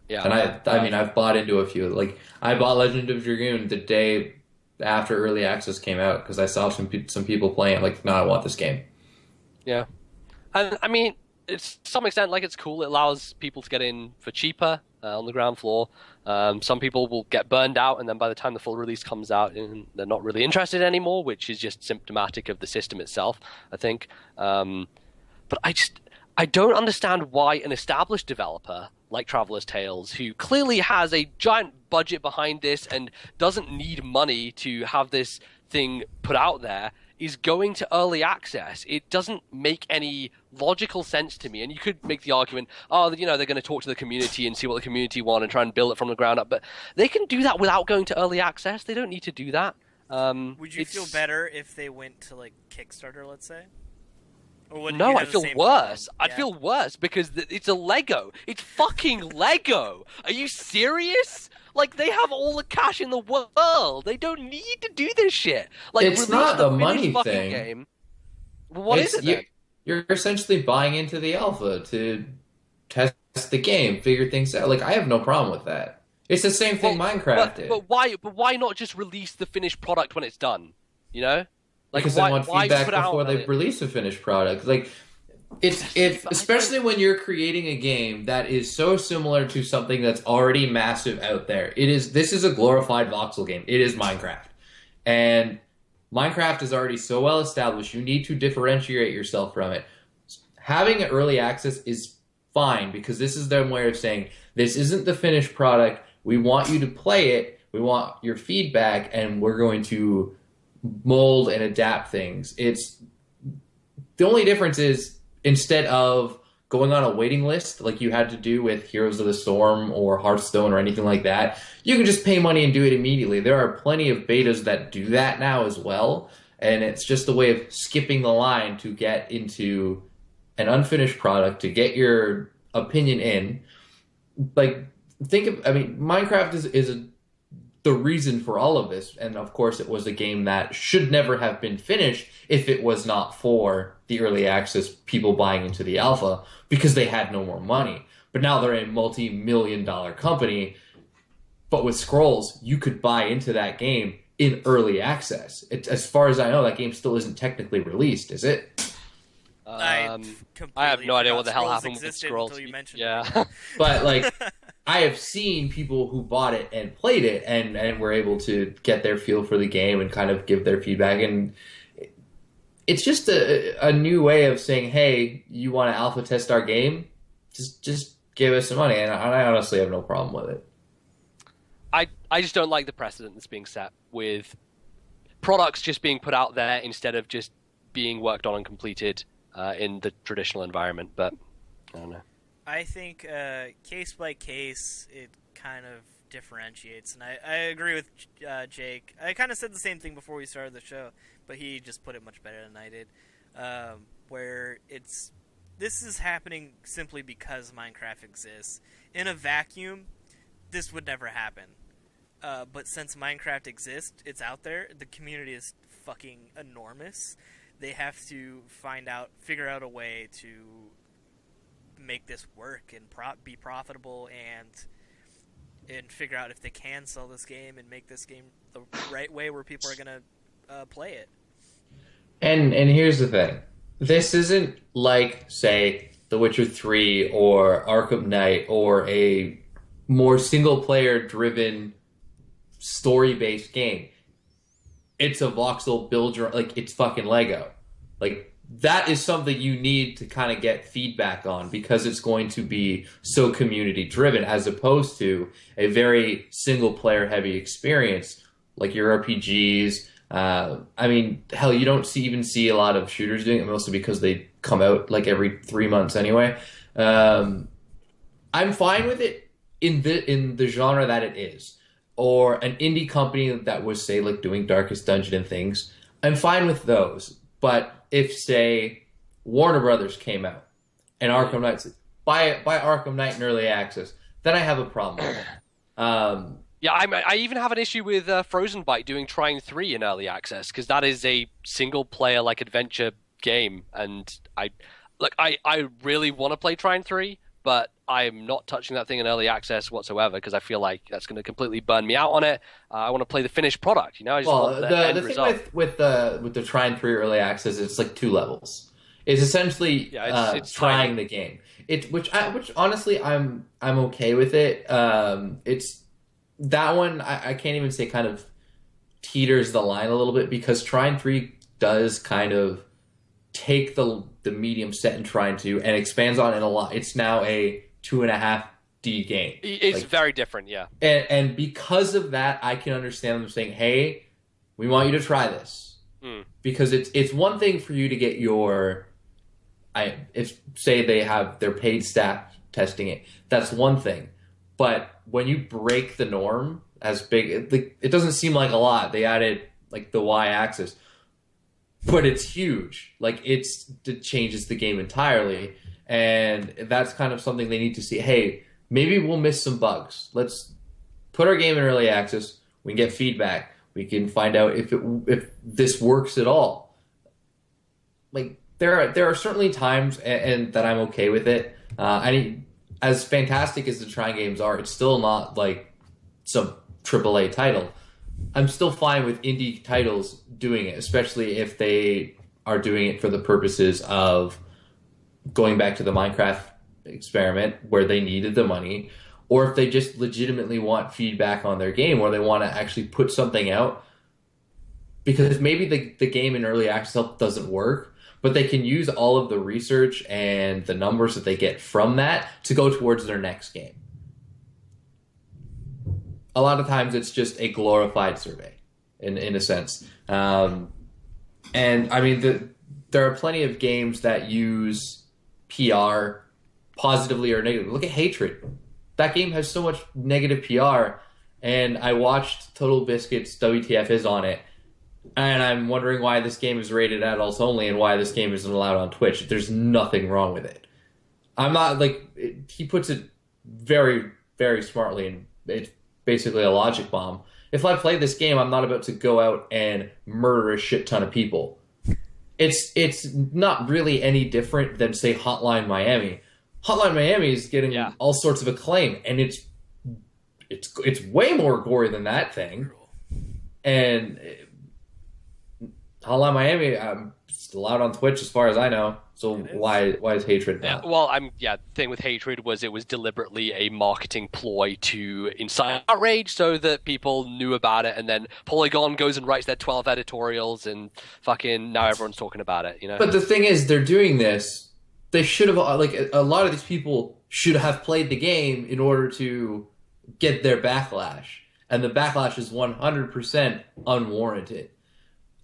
S3: Yeah.
S5: And I mean, I've bought into a few. Like, I bought Legend of Dragoon the day after early access came out because I saw some people playing it. Like, no, I want this game.
S3: Yeah. And, I mean, it's to some extent, like, it's cool. It allows people to get in for cheaper on the ground floor. Some people will get burned out, and then by the time the full release comes out, they're not really interested anymore, which is just symptomatic of the system itself, I think. But I don't understand why an established developer like Traveler's Tales, who clearly has a giant budget behind this and doesn't need money to have this thing put out there, is going to early access. It doesn't make any logical sense to me. And you could make the argument, they're going to talk to the community and see what the community want and try and build it from the ground up. But they can do that without going to early access. They don't need to do that.
S4: Would you feel better if they went to, like, Kickstarter, let's say?
S3: No, I feel worse. I'd feel worse because it's a Lego. It's fucking Lego. Are you serious? Like, they have all the cash in the world. They don't need to do this shit. Like,
S5: it's not the money thing.
S3: Game. Well, what is it then?
S5: You're essentially buying into the alpha to test the game, figure things out. Like, I have no problem with that. It's the same thing Minecraft did.
S3: But why not just release the finished product when it's done? You know? Like,
S5: because they want feedback before they release a finished product. Like, it's especially when you're creating a game that is so similar to something that's already massive out there. This is a glorified voxel game. It is Minecraft. And Minecraft is already so well established, you need to differentiate yourself from it. Having early access is fine because this is their way of saying, this isn't the finished product. We want you to play it. We want your feedback, and we're going to mold and adapt things. It's the only difference is instead of going on a waiting list like you had to do with Heroes of the Storm or Hearthstone or anything like that, you can just pay money and do it immediately. There are plenty of betas that do that now as well, and it's just a way of skipping the line to get into an unfinished product, to get your opinion in. Like, Minecraft is the reason for all of this, and of course it was a game that should never have been finished if it was not for the early access people buying into the alpha because they had no more money. But now they're a multi-million-dollar company. But with Scrolls, you could buy into that game in early access. As far as I know, that game still isn't technically released, is it?
S3: I have no idea what the hell happened with the Scrolls.
S4: Until you mentioned
S3: yeah.
S5: But like, I have seen people who bought it and played it and were able to get their feel for the game and kind of give their feedback. And it's just a new way of saying, hey, you want to alpha test our game? Just give us some money. And I honestly have no problem with it.
S3: I just don't like the precedent that's being set with products just being put out there instead of just being worked on and completed in the traditional environment. But I don't know.
S4: I think case by case, it kind of differentiates, and I agree with Jake. I kind of said the same thing before we started the show, but he just put it much better than I did. Where this is happening simply because Minecraft exists. In a vacuum, this would never happen. But since Minecraft exists, it's out there. The community is fucking enormous. They have to figure out a way to make this work and be profitable and figure out if they can sell this game and make this game the right way where people are gonna play it.
S5: And here's the thing: this isn't like, say, The Witcher 3 or Arkham Knight or a more single-player driven story-based game. It's a voxel build your, like, it's fucking Lego. Like, that is something you need to kind of get feedback on because it's going to be so community driven as opposed to a very single-player heavy experience like your RPGs. I mean, hell, you don't even see a lot of shooters doing it, mostly because they come out like every 3 months anyway. I'm fine with it in the genre that it is, or an indie company that was, say, like doing Darkest Dungeon and things. I'm fine with those. But if, say, Warner Brothers came out and Arkham Knight's buy Arkham Knight in early access, then I have a problem with it.
S3: Yeah, I even have an issue with Frozen Byte doing Trine 3 in early access because that is a single-player like adventure game, and I really want to play Trine 3, but I'm not touching that thing in early access whatsoever because I feel like that's going to completely burn me out on it. I want to play the finished product, you know. I just want the end result.
S5: Thing with the Trine 3 early access, it's like 2 levels. It's essentially it's trying the game. Which honestly I'm okay with it. It's that one I can't even say kind of teeters the line a little bit because Trine 3 does kind of take the medium set in Trine 2 and expands on it a lot. It's now a 2.5D game.
S3: It's like, very different, yeah.
S5: And because of that, I can understand them saying, "Hey, we want you to try this," because it's one thing for you to get if say they have their paid staff testing it, that's one thing. But when you break the norm as big, it doesn't seem like a lot. They added like the Y-axis, but it's huge. Like it changes the game entirely. And that's kind of something they need to see. Hey, maybe we'll miss some bugs. Let's put our game in early access. We can get feedback. We can find out if this works at all. Like there are certainly times and that I'm okay with it. As fantastic as the Trine games are, it's still not like some AAA title. I'm still fine with indie titles doing it, especially if they are doing it for the purposes of going back to the Minecraft experiment where they needed the money, or if they just legitimately want feedback on their game or they want to actually put something out. Because maybe the game in early access doesn't work, but they can use all of the research and the numbers that they get from that to go towards their next game. A lot of times it's just a glorified survey, in a sense. And I mean, there are plenty of games that use PR positively or negatively. Look at Hatred. That game has so much negative PR, and I watched Total Biscuit's WTF is on it, and I'm wondering why this game is rated adults only and why this game isn't allowed on Twitch. There's nothing wrong with it. I'm not he puts it very, very smartly, and it's basically a logic bomb. If I play this game, I'm not about to go out and murder a shit ton of people. It's not really any different than, say, Hotline Miami. Hotline Miami is getting all sorts of acclaim, and it's way more gory than that thing. And Hotline Miami, still out on Twitch as far as I know. So why is Hatred not?
S3: Well, the thing with Hatred was it was deliberately a marketing ploy to incite outrage so that people knew about it, and then Polygon goes and writes their 12 editorials, and fucking now everyone's talking about it, you know?
S5: But the thing is, they're doing this. They should have, like, a lot of these people should have played the game in order to get their backlash. And the backlash is 100% unwarranted.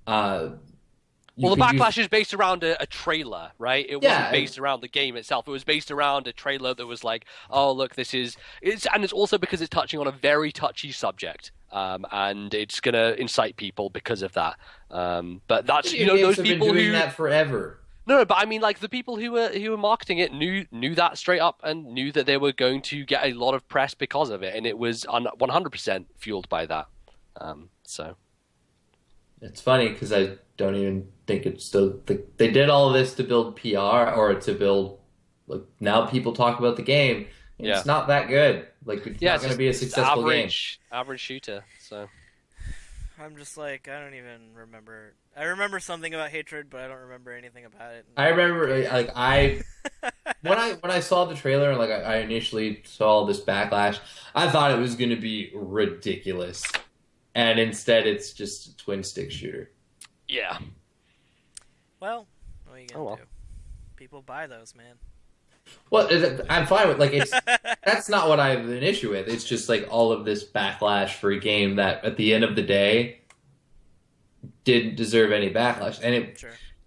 S3: Well, the backlash is based around a trailer, right? It wasn't based around the game itself. It was based around a trailer that was like, oh, look, and it's also because it's touching on a very touchy subject, and it's going to incite people because of that. But that's,
S5: Video games
S3: those
S5: have
S3: people
S5: been doing
S3: who...
S5: that forever.
S3: No, but I mean, like, the people who were marketing it knew that straight up and knew that they were going to get a lot of press because of it, and it was 100% fueled by that. So...
S5: It's funny because I don't even think it's still... They did all of this to build PR or to build... Like, now people talk about the game. It's not that good. Like, it's not going to be a successful game.
S3: Average shooter, so...
S4: I'm just like, I don't even remember. I remember something about Hatred, but I don't remember anything about it.
S5: I remember, when I saw the trailer and like I initially saw this backlash, I thought it was going to be ridiculous, and instead it's just a twin stick shooter.
S3: Yeah.
S4: Well, what are you gonna do? People buy those, man.
S5: Well, I'm fine with that's not what I have an issue with. It's just like all of this backlash for a game that at the end of the day didn't deserve any backlash. And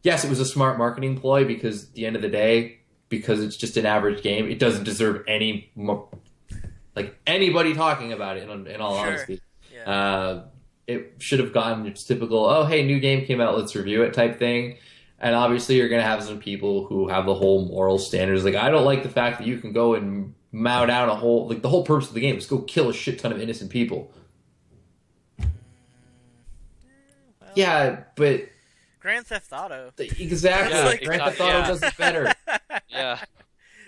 S5: yes, it was a smart marketing ploy because at the end of the day, because it's just an average game, it doesn't deserve any like anybody talking about it in all honesty. Yeah. It should have gotten its typical, oh, hey, new game came out, let's review it type thing. And obviously you're going to have some people who have the whole moral standards. Like, I don't like the fact that you can go and mow down a whole... Like, the whole purpose of the game is go kill a shit ton of innocent people. Well, yeah, but...
S4: Grand Theft Auto.
S5: Exactly.
S3: Yeah,
S5: Grand Theft Auto does it better.
S4: Yeah.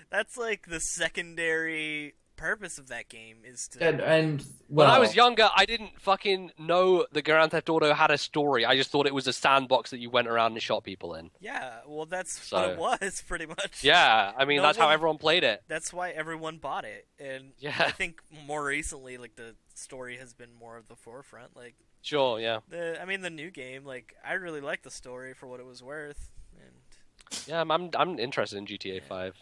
S4: That's like the secondary purpose of that game is to...
S5: And
S3: when I was younger, I didn't fucking know that Grand Theft Auto had a story. I just thought it was a sandbox that you went around and shot people in.
S4: Yeah, well, that's what it was, pretty much.
S3: Yeah, I mean, that's how everyone played it.
S4: That's why everyone bought it. And I think more recently, like, the story has been more of the forefront. Like,
S3: sure, yeah.
S4: The new game, like, I really like the story for what it was worth. And
S3: yeah, I'm interested in GTA 5.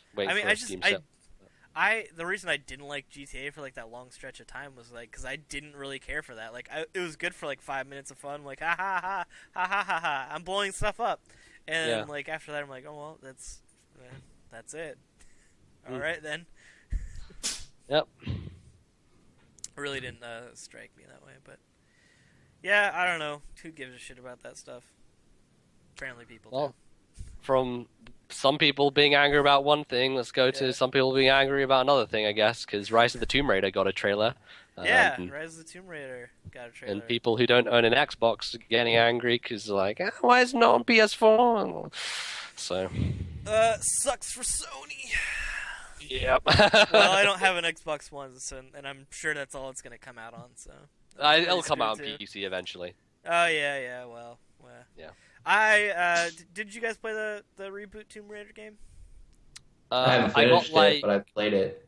S4: The reason I didn't like GTA for like that long stretch of time was like because I didn't really care for that. Like it was good for like 5 minutes of fun. Like ha ha ha ha ha ha ha. I'm blowing stuff up, and like after that I'm like, oh well, that's it. All right then.
S3: Yep.
S4: It really didn't strike me that way, but yeah, I don't know. Who gives a shit about that stuff? Apparently people do.
S3: From some people being angry about one thing, let's go to some people being angry about another thing, I guess, because Rise of the Tomb Raider got a trailer.
S4: Rise of the Tomb Raider got a trailer.
S3: And people who don't own an Xbox are getting angry because they're like, why is it not on PS4? So...
S4: sucks for Sony.
S3: Yep.
S4: Well, I don't have an Xbox One, and I'm sure that's all it's going to come out on, so...
S3: It'll come out on PC eventually.
S4: Oh, yeah, well...
S3: Yeah.
S4: Did you guys play the reboot Tomb Raider game?
S5: I haven't finished it, but I've played it.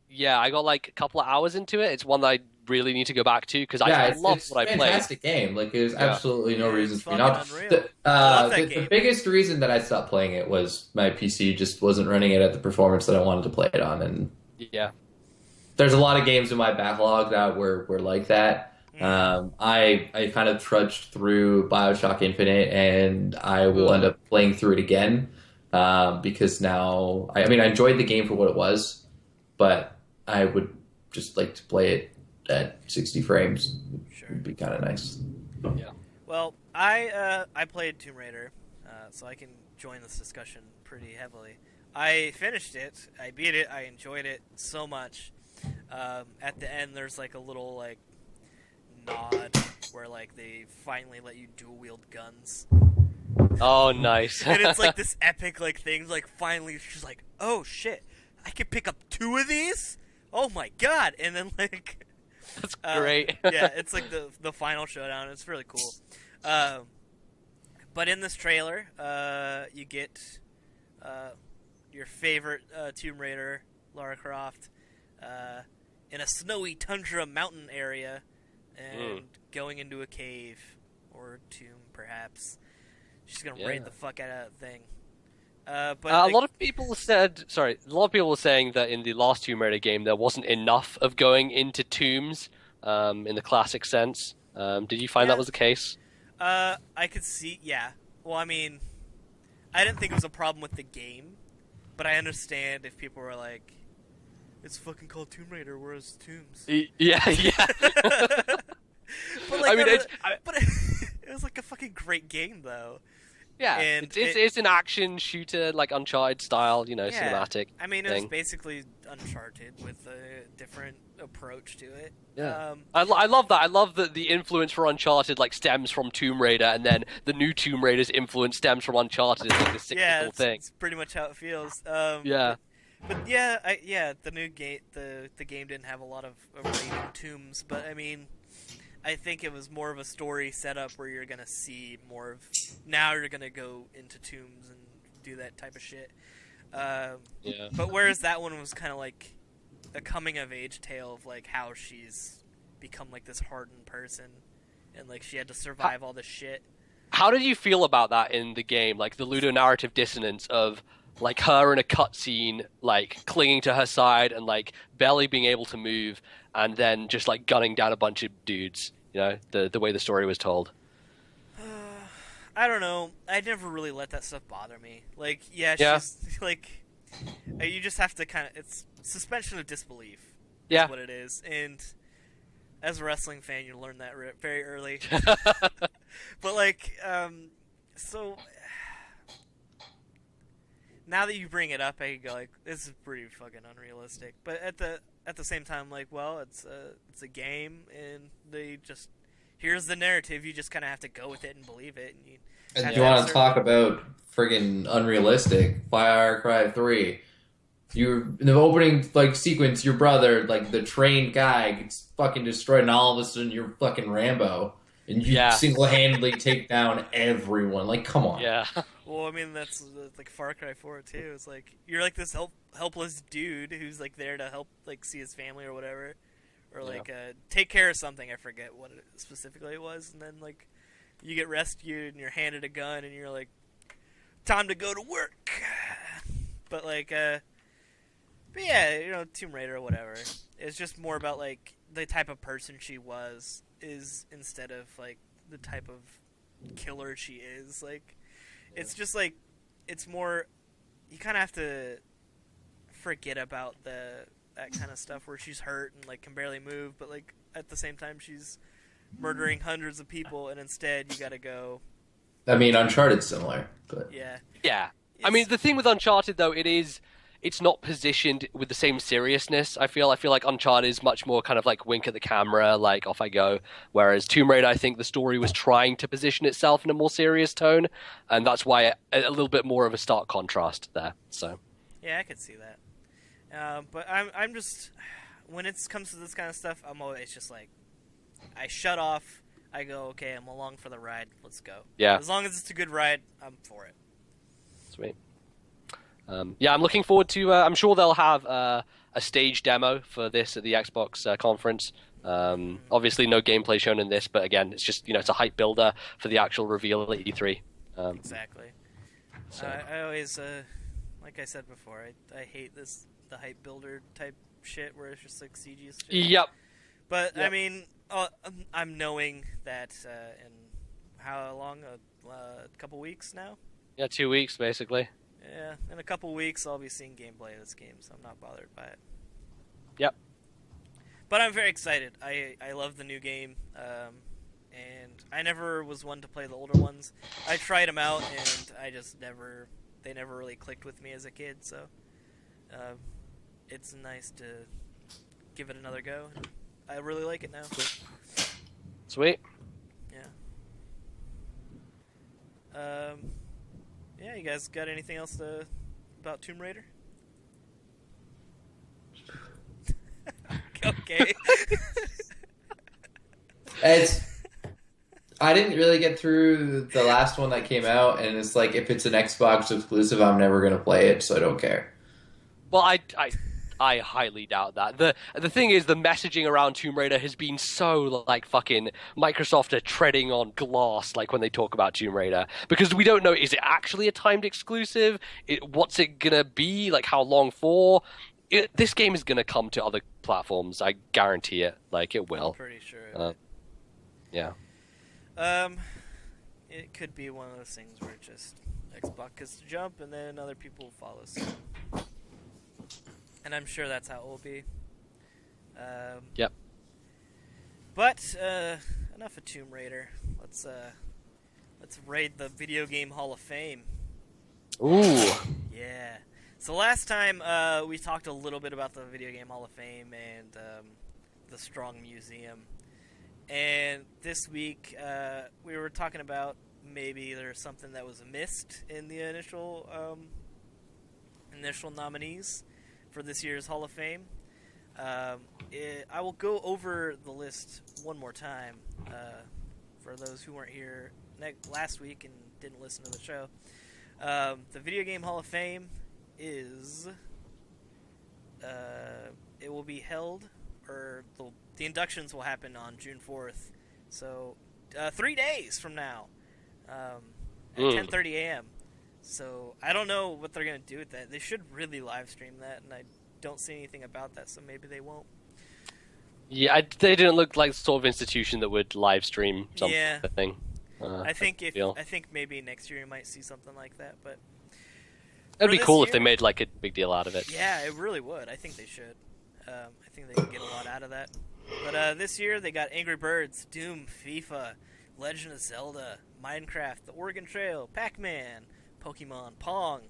S3: Yeah, I got like a couple of hours into it. It's one that I really need to go back to because I love what I played.
S5: It's a fantastic game. Like, there's absolutely no reason for me not. The biggest reason that I stopped playing it was my PC just wasn't running it at the performance that I wanted to play it on, and there's a lot of games in my backlog that were like that. I kind of trudged through BioShock Infinite, and I will end up playing through it again because now I enjoyed the game for what it was, but I would just like to play it at 60 frames. Sure. Would be kind of nice.
S4: Yeah. Well, I played Tomb Raider, so I can join this discussion pretty heavily. I finished it. I beat it. I enjoyed it so much. At the end, there's like a little like nod where like they finally let you dual wield guns.
S3: Oh, nice.
S4: And it's like this epic like thing. Like finally, she's like, "Oh shit, I can pick up 2 of these! Oh my god!" And then like
S3: That's great.
S4: Yeah, it's like the final showdown. It's really cool. But in this trailer, you get your favorite Tomb Raider, Lara Croft, in a snowy tundra mountain area, and going into a cave or tomb, perhaps. She's gonna raid the fuck out of that thing. But
S3: a lot of people were saying that in the last Tomb Raider game there wasn't enough of going into tombs in the classic sense. Did you find that was the case?
S4: I could see, yeah. Well, I mean, I didn't think it was a problem with the game, but I understand if people were like, it's fucking called Tomb Raider, whereas tombs.
S3: Yeah.
S4: But like,
S3: I mean,
S4: it was like a fucking great game, though.
S3: Yeah,
S4: and
S3: it's an action shooter, like Uncharted style, cinematic.
S4: I mean, it was basically Uncharted with a different approach to it.
S3: Yeah, I love that. I love that the influence for Uncharted stems from Tomb Raider, and then the new Tomb Raider's influence stems from Uncharted. It's like the cyclical thing.
S4: It's pretty much how it feels.
S3: Yeah.
S4: But the new game, the game didn't have a lot of raiding tombs, but I mean, I think it was more of a story setup where you're gonna see more of. Now you're gonna go into tombs and do that type of shit. But whereas that one was kind of like a coming of age tale of like how she's become like this hardened person, and like she had to survive all this shit.
S3: How did you feel about that in the game? Like the ludonarrative dissonance of like her in a cutscene, like clinging to her side and like barely being able to move, and then just like gunning down a bunch of dudes. The way the story was told.
S4: I don't know. I never really let that stuff bother me. Like, she's like, you just have to it's suspension of disbelief.
S3: Yeah,
S4: is what it is. And as a wrestling fan, you learn that very early. But like, so now that you bring it up, I go like, this is pretty fucking unrealistic. But at the same time, like, well, it's a game, and they just here's the narrative. You just kind of have to go with it and believe it.
S5: And you want to talk about friggin' unrealistic? Far Cry 3. In the opening sequence, your brother, the trained guy, gets fucking destroyed, and all of a sudden you're fucking Rambo, and you single-handedly take down everyone. Like, come on.
S3: Yeah.
S4: Well, I mean, that's like Far Cry 4 too. It's like you're like this helpless dude who's like there to help see his family or whatever, or take care of something. I forget what it specifically was, and then you get rescued and you're handed a gun and you're like, time to go to work. But Tomb Raider or whatever. It's just more about the type of person she was instead of the type of killer she is. It's just it's more, you kind of have to forget about that kind of stuff where she's hurt and can barely move, but at the same time she's murdering hundreds of people, and instead you gotta go.
S5: I mean, Uncharted's similar, but
S3: yeah. I mean, the thing with Uncharted though, it's not positioned with the same seriousness. I feel like Uncharted is much more kind of wink at the camera, off I go. Whereas Tomb Raider, I think the story was trying to position itself in a more serious tone, and that's why a little bit more of a stark contrast there. So
S4: yeah, I could see that. But I'm just, when it comes to this kind of stuff, I'm always just I shut off. I go, okay, I'm along for the ride. Let's go.
S3: Yeah.
S4: As long as it's a good ride, I'm for it.
S3: Sweet. I'm looking forward to. I'm sure they'll have a stage demo for this at the Xbox conference. Obviously, no gameplay shown in this, but again, it's just it's a hype builder for the actual reveal at E3.
S4: Exactly.
S3: So.
S4: I always, like I said before, I hate the hype builder type shit where it's just CG shit.
S3: Yep.
S4: But I mean, I'm knowing that in how long? A couple weeks now.
S3: Yeah, 2 weeks basically.
S4: Yeah, in a couple weeks I'll be seeing gameplay of this game, so I'm not bothered by it.
S3: Yep.
S4: But I'm very excited. I love the new game, and I never was one to play the older ones. I tried them out, and they never really clicked with me as a kid, so it's nice to give it another go. I really like it now.
S3: Sweet.
S4: Yeah. Yeah, you guys got anything else about Tomb Raider? Okay.
S5: It's. I didn't really get through the last one that came out, and it's like if it's an Xbox exclusive, I'm never gonna play it, so I don't care.
S3: Well, I highly doubt that. The thing is, the messaging around Tomb Raider has been so like fucking Microsoft are treading on glass, like when they talk about Tomb Raider, because we don't know, is it actually a timed exclusive? What's it gonna be? Like how long for? This game is gonna come to other platforms. I guarantee it. Like it will.
S4: I'm pretty sure.
S3: Yeah.
S4: It could be one of those things where it just Xbox gets to jump and then other people will follow suit. And I'm sure that's how it will be.
S3: Yep.
S4: But enough of Tomb Raider. Let's raid the Video Game Hall of Fame.
S3: Ooh.
S4: Yeah. So last time we talked a little bit about the Video Game Hall of Fame and the Strong Museum. And this week, we were talking about maybe there's something that was missed in the initial nominees for this year's Hall of Fame. I will go over the list one more time for those who weren't here last week and didn't listen to the show. The Video Game Hall of Fame is... it will be held, or the inductions will happen on June 4th. So, 3 days from now, at 10:30 a.m. So, I don't know what they're going to do with that. They should really live stream that, and I don't see anything about that, so maybe they won't.
S3: Yeah, they didn't look like the sort of institution that would live stream something.
S4: Yeah. I think maybe next year you might see something like that, but
S3: it'd be cool if they made like a big deal out of it.
S4: Yeah, it really would. I think they should. I think they can get a lot out of that. But this year they got Angry Birds, Doom, FIFA, Legend of Zelda, Minecraft, The Oregon Trail, Pac-Man, Pokemon, Pong,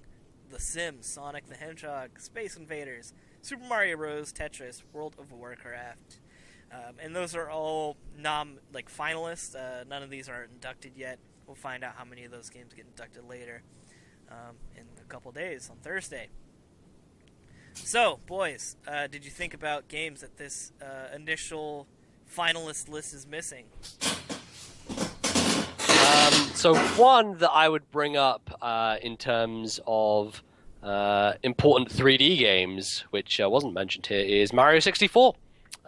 S4: The Sims, Sonic the Hedgehog, Space Invaders, Super Mario Bros., Tetris, World of Warcraft. And those are all finalists. None of these are inducted yet. We'll find out how many of those games get inducted later in a couple days on Thursday. So, boys, did you think about games that this initial finalist list is missing?
S3: So one that I would bring up in terms of important 3D games, which wasn't mentioned here, is Mario 64.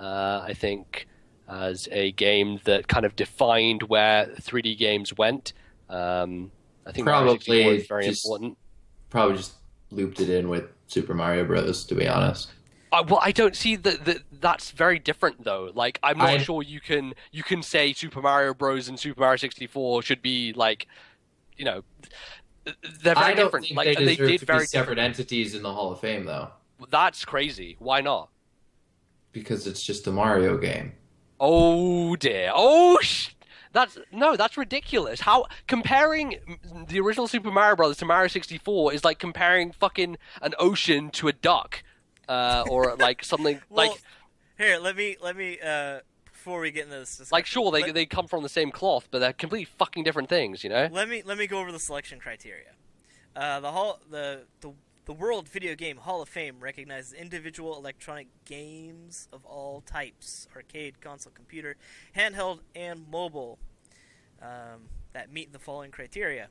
S3: I think as a game that kind of defined where 3D games went. I think Mario 64 is very important.
S5: Probably just looped it in with Super Mario Bros., to be honest.
S3: Well, I don't see that's very different though. Like, I'm not sure you can say Super Mario Bros. And Super Mario 64 should be like, they're very different.
S5: Think they deserve to be separate entities in the Hall of Fame, though.
S3: That's crazy. Why not?
S5: Because it's just a Mario game.
S3: Oh dear. That's ridiculous. How comparing the original Super Mario Bros. To Mario 64 is like comparing fucking an ocean to a duck. Or like something
S4: well,
S3: like.
S4: Here, let me. Before we get into this discussion,
S3: like, sure, they come from the same cloth, but they're completely fucking different things, you know.
S4: Let me go over the selection criteria. The World Video Game Hall of Fame recognizes individual electronic games of all types: arcade, console, computer, handheld, and mobile. That meet the following criteria: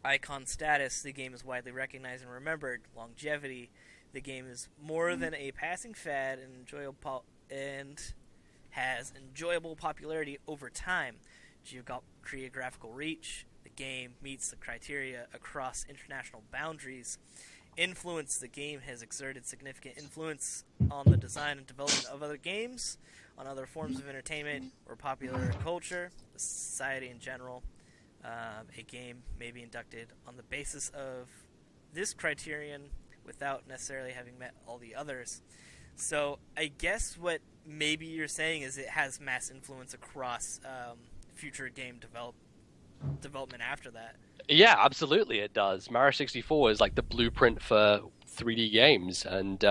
S4: icon status, the game is widely recognized and remembered; longevity, the game is more than a passing fad and has enjoyable popularity over time; geographical reach, the game meets the criteria across international boundaries; influence, the game has exerted significant influence on the design and development of other games, on other forms of entertainment or popular culture, society in general. A game may be inducted on the basis of this criterion without necessarily having met all the others. So I guess what maybe you're saying is it has mass influence across future game development after that. Yeah,
S3: absolutely it does. Mario 64 is like the blueprint for 3D games, and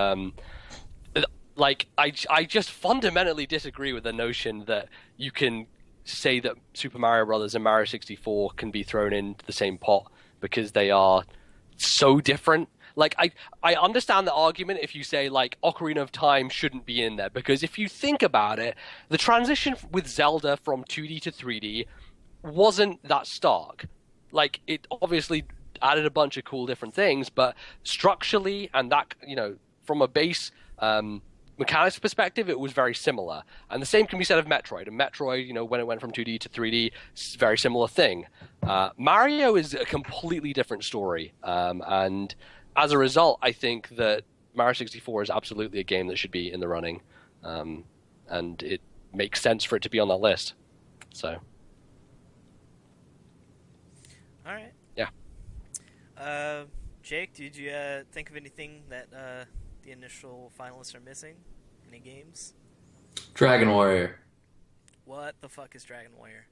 S3: I just fundamentally disagree with the notion that you can say that Super Mario Bros. And Mario 64 can be thrown into the same pot, because they are so different. Like, I understand the argument if you say, like, Ocarina of Time shouldn't be in there, because if you think about it, the transition with Zelda from 2D to 3D wasn't that stark. Like, it obviously added a bunch of cool different things, but structurally and that, from a base mechanics perspective, it was very similar. And the same can be said of Metroid. And Metroid, when it went from 2D to 3D, it's a very similar thing. Mario is a completely different story. And as a result, I think that Mario 64 is absolutely a game that should be in the running. And it makes sense for it to be on that list. So.
S4: All right.
S3: Yeah.
S4: Jake, did you think of anything that the initial finalists are missing? Any games?
S5: Dragon Warrior.
S4: What the fuck is Dragon Warrior?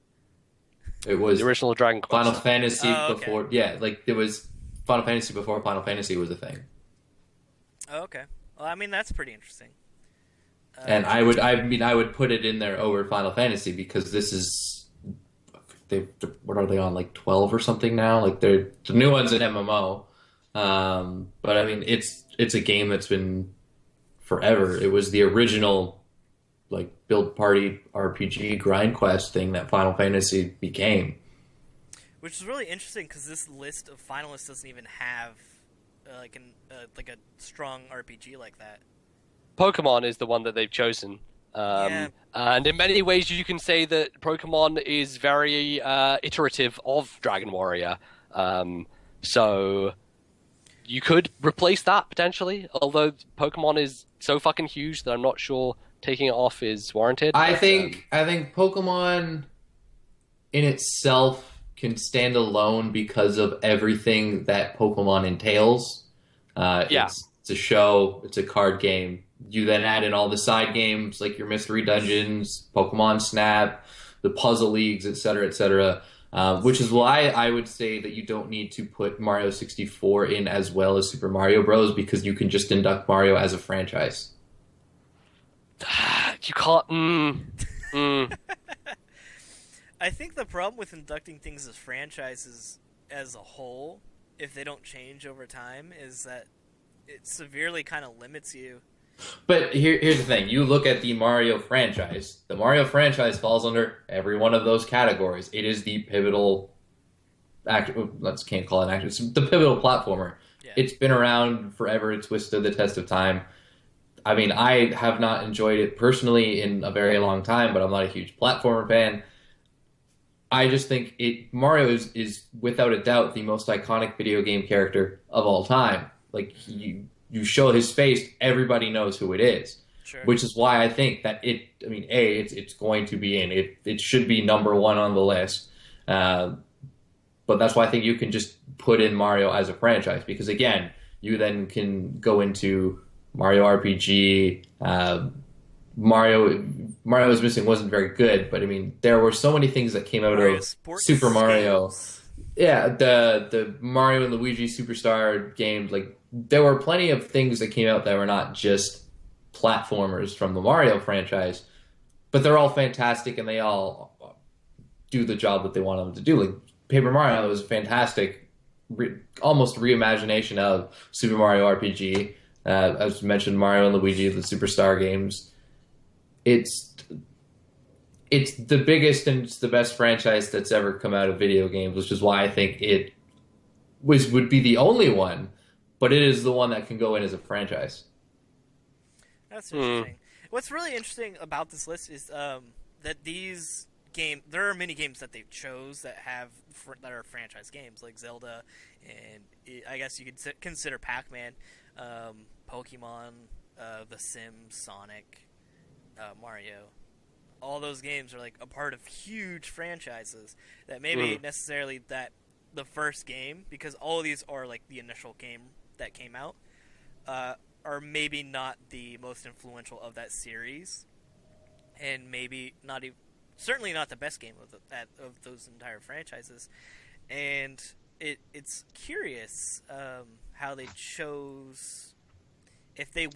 S5: It was
S3: the original Dragon Quest.
S5: Final Fantasy
S4: Oh, okay.
S5: before. Yeah, like it was Final Fantasy before Final Fantasy was a thing.
S4: Oh, okay. Well, I mean, that's pretty interesting.
S5: And I would put it in there over Final Fantasy because this is what are they on, like 12 or something now? Like the new one's an MMO. But I mean it's a game that's been forever. It was the original like build party RPG grind quest thing that Final Fantasy became.
S4: Which is really interesting because this list of finalists doesn't even have like a strong RPG like that.
S3: Pokemon is the one that they've chosen.
S4: Yeah.
S3: And in many ways, you can say that Pokemon is very iterative of Dragon Warrior. So you could replace that potentially, although Pokemon is so fucking huge that I'm not sure taking it off is warranted.
S5: I think Pokemon in itself can stand alone because of everything that Pokemon entails. It's a show, it's a card game. You then add in all the side games like your mystery dungeons, Pokemon Snap, the puzzle leagues, etc., which is why I would say that you don't need to put Mario 64 in as well as Super Mario Bros. Because you can just induct Mario as a franchise.
S3: You can't.
S4: I think the problem with inducting things as franchises as a whole, if they don't change over time, is that it severely kind of limits you.
S5: But here's the thing. You look at the Mario franchise. The Mario franchise falls under every one of those categories. It is the pivotal can't call it it's the pivotal platformer. Yeah. It's been around forever. It's withstood the test of time. I mean, I have not enjoyed it personally in a very long time, but I'm not a huge platformer fan. I just think Mario is without a doubt the most iconic video game character of all time. Like, you show his face, everybody knows who it is. Sure. Which is why I think that it's going to be in. It should be number one on the list. But that's why I think you can just put in Mario as a franchise. Because, again, you then can go into Mario RPG. Mario is Missing wasn't very good, but I mean, there were so many things that came out of Super Mario. Games. Yeah, the Mario and Luigi Superstar games, like, there were plenty of things that came out that were not just platformers from the Mario franchise, but they're all fantastic and they all do the job that they want them to do. Like, Paper Mario was a fantastic, almost reimagination of Super Mario RPG. As mentioned, Mario and Luigi, the Superstar games. It's the biggest and it's the best franchise that's ever come out of video games, which is why I think it would be the only one, but it is the one that can go in as a franchise.
S4: That's interesting. What's really interesting about this list is that these games, there are many games that they chose that are franchise games, like Zelda, and I guess you could consider Pac-Man, Pokemon, The Sims, Sonic, Mario. All those games are like a part of huge franchises that maybe necessarily that the first game, because all of these are like the initial game that came out, are maybe not the most influential of that series, and maybe not even, certainly not the best game of those entire franchises. And it's curious how they chose, if they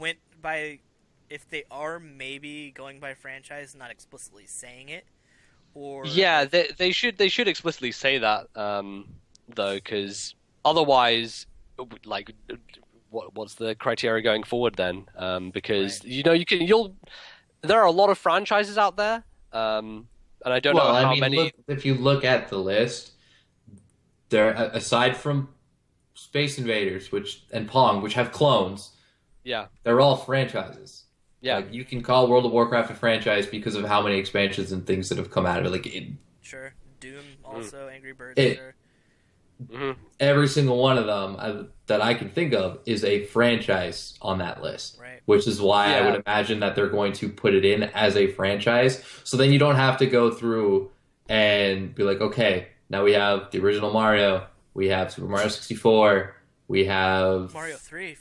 S4: are maybe going by franchise, not explicitly saying it, or
S3: they should explicitly say that though, because otherwise, like, what's the criteria going forward then? Because there are a lot of franchises out there, and I don't know how many.
S5: If you look at the list, there aside from Space Invaders, and Pong, which have clones,
S3: yeah,
S5: they're all franchises.
S3: Yeah,
S5: like, you can call World of Warcraft a franchise because of how many expansions and things that have come out of it.
S4: Sure, Doom also, Angry Birds.
S5: Every single one of them that I can think of is a franchise on that list,
S4: right?
S5: Which is why I would imagine that they're going to put it in as a franchise. So then you don't have to go through and be like, okay, now we have the original Mario, we have Super Mario 64, we have
S4: Mario 3.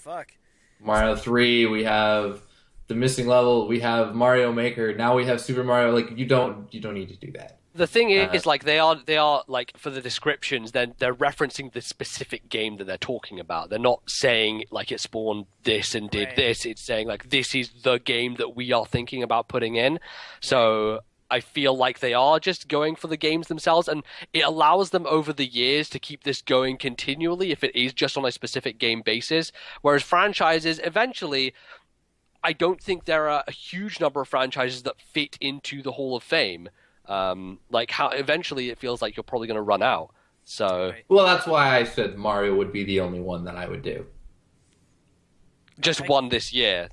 S5: Mario 3, we have the missing level, we have Mario Maker, now we have Super Mario. Like, you don't need to do that.
S3: The thing is, like, they are like, for the descriptions, then they're referencing the specific game that they're talking about. They're not saying like it spawned this and did this. It's saying like this is the game that we are thinking about putting in. So I feel like they are just going for the games themselves, and it allows them over the years to keep this going continually if it is just on a specific game basis. Whereas franchises, eventually, I don't think there are a huge number of franchises that fit into the Hall of Fame. Like, how eventually it feels like you're probably going to run out. So,
S5: well, that's why I said Mario would be the only one that I would do.
S3: Just one this year.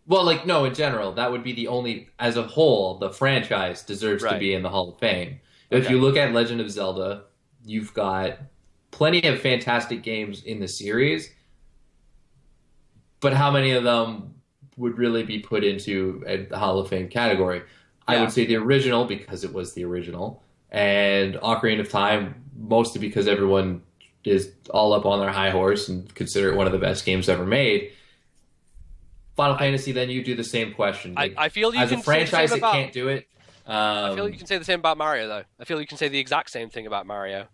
S5: Well, like, no, in general, that would be the only, as a whole, the franchise deserves to be in the Hall of Fame. If you look at Legend of Zelda, you've got plenty of fantastic games in the series, but how many of them would really be put into the Hall of Fame category? I would say the original, because it was the original, and Ocarina of Time, mostly because everyone is all up on their high horse and consider it one of the best games ever made. Final Fantasy, then you do the same question. Like,
S3: I feel you
S5: as
S3: can
S5: a franchise,
S3: say the same
S5: it can't do it.
S3: I feel you can say the same about Mario, though. I feel you can say the exact same thing about Mario.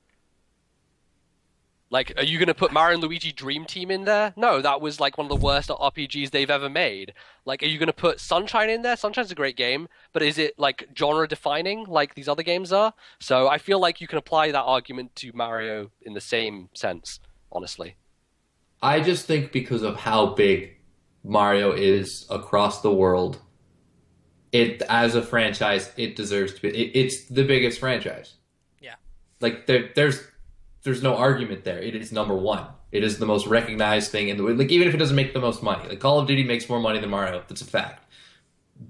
S3: Like, are you going to put Mario and Luigi Dream Team in there? No, that was like one of the worst RPGs they've ever made. Like, are you going to put Sunshine in there? Sunshine's a great game, but is it like genre defining like these other games are? So I feel like you can apply that argument to Mario in the same sense, honestly.
S5: I just think because of how big Mario is across the world, it, as a franchise, it deserves to be. It's the biggest franchise.
S4: Yeah.
S5: Like, there's no argument there. It is number one. It is the most recognized thing in the way. Like, even if it doesn't make the most money, like, Call of Duty makes more money than Mario. That's a fact.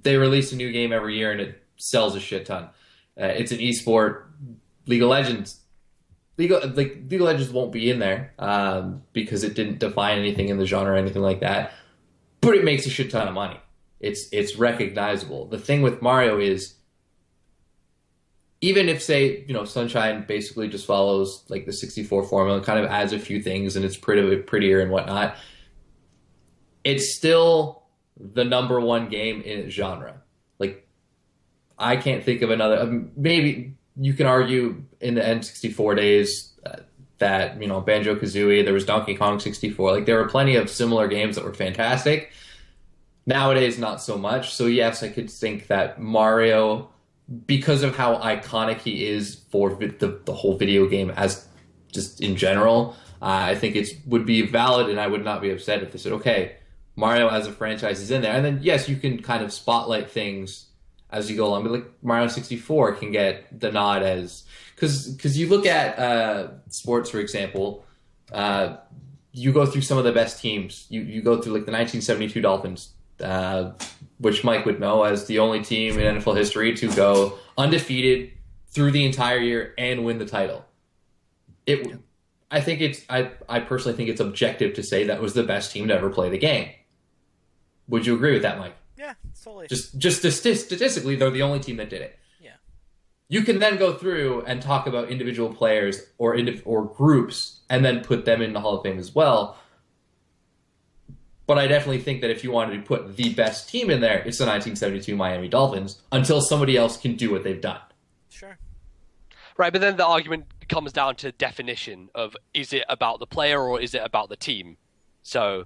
S5: They release a new game every year and it sells a shit ton. It's an esport. League of Legends won't be in there because it didn't define anything in the genre or anything like that. But it makes a shit ton of money. It's recognizable. The thing with Mario is, even if, say, Sunshine basically just follows like the 64 formula, kind of adds a few things and it's prettier and whatnot, it's still the number one game in its genre. Like, I can't think of another. Maybe you can argue in the N64 days that, Banjo-Kazooie, there was Donkey Kong 64. Like, there were plenty of similar games that were fantastic. Nowadays, not so much. So yes, I could think that Mario, because of how iconic he is for the whole video game as just in general, I think it would be valid, and I would not be upset if they said, okay, Mario as a franchise is in there. And then, yes, you can kind of spotlight things as you go along. But like Mario 64 can get the nod as... Because you look at sports, for example, you go through some of the best teams. You go through like the 1972 Dolphins, which Mike would know as the only team in NFL history to go undefeated through the entire year and win the title. I personally think it's objective to say that was the best team to ever play the game. Would you agree with that, Mike?
S4: Yeah, totally.
S5: Just statistically, they're the only team that did it.
S4: Yeah.
S5: You can then go through and talk about individual players or groups and then put them in the Hall of Fame as well. But I definitely think that if you wanted to put the best team in there, it's the 1972 Miami Dolphins, until somebody else can do what they've done.
S4: Sure.
S3: Right, but then the argument comes down to definition of, is it about the player or is it about the team? So,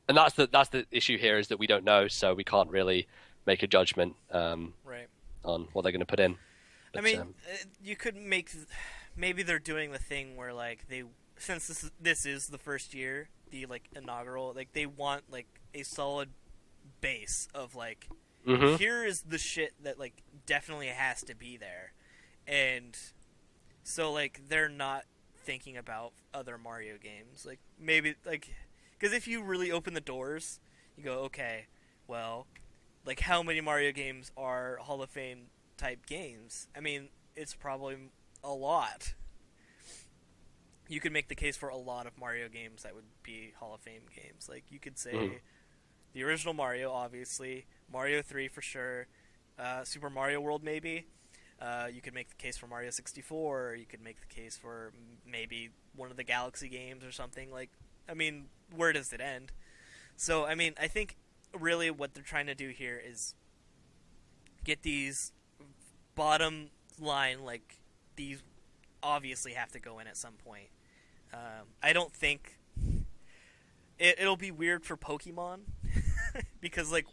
S3: and that's the issue here, is that we don't know, so we can't really make a judgment on what they're going to put in. But,
S4: I mean, you could maybe they're doing the thing where, like, since this is the first year, the like inaugural, like they want like a solid base of like here is the shit that like definitely has to be there, and so like they're not thinking about other Mario games, like maybe like because if you really open the doors, you go okay, well, like how many Mario games are Hall of Fame type games? I mean, it's probably a lot. You could make the case for a lot of Mario games that would be Hall of Fame games. Like, you could say the original Mario, obviously, Mario 3 for sure, Super Mario World maybe. You could make the case for Mario 64, or you could make the case for maybe one of the Galaxy games or something. Like, I mean, where does it end? So, I mean, I think really what they're trying to do here is get these bottom line, like, these obviously have to go in at some point. I don't think it'll be weird for Pokemon because like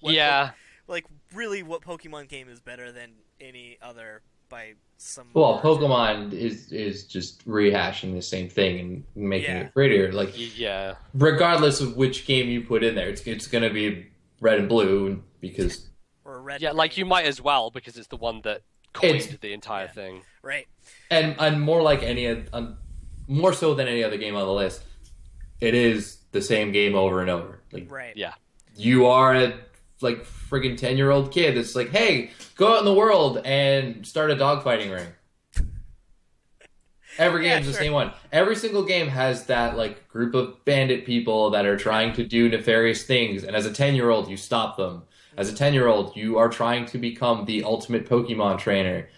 S4: really what Pokemon game is better than any other by some
S5: well Pokemon is just rehashing the same thing and making it prettier, like regardless of which game you put in there, it's going to be red and blue because
S4: or red
S3: like you might as well because it's the one that coined the entire thing,
S4: right?
S5: And more like more so than any other game on the list, it is the same game over and over. Like, you are a like friggin' 10-year-old kid that's like, hey, go out in the world and start a dogfighting ring. Every game's the same one. Every single game has that like group of bandit people that are trying to do nefarious things, and as a 10-year-old, you stop them. As a 10-year-old, you are trying to become the ultimate Pokemon trainer.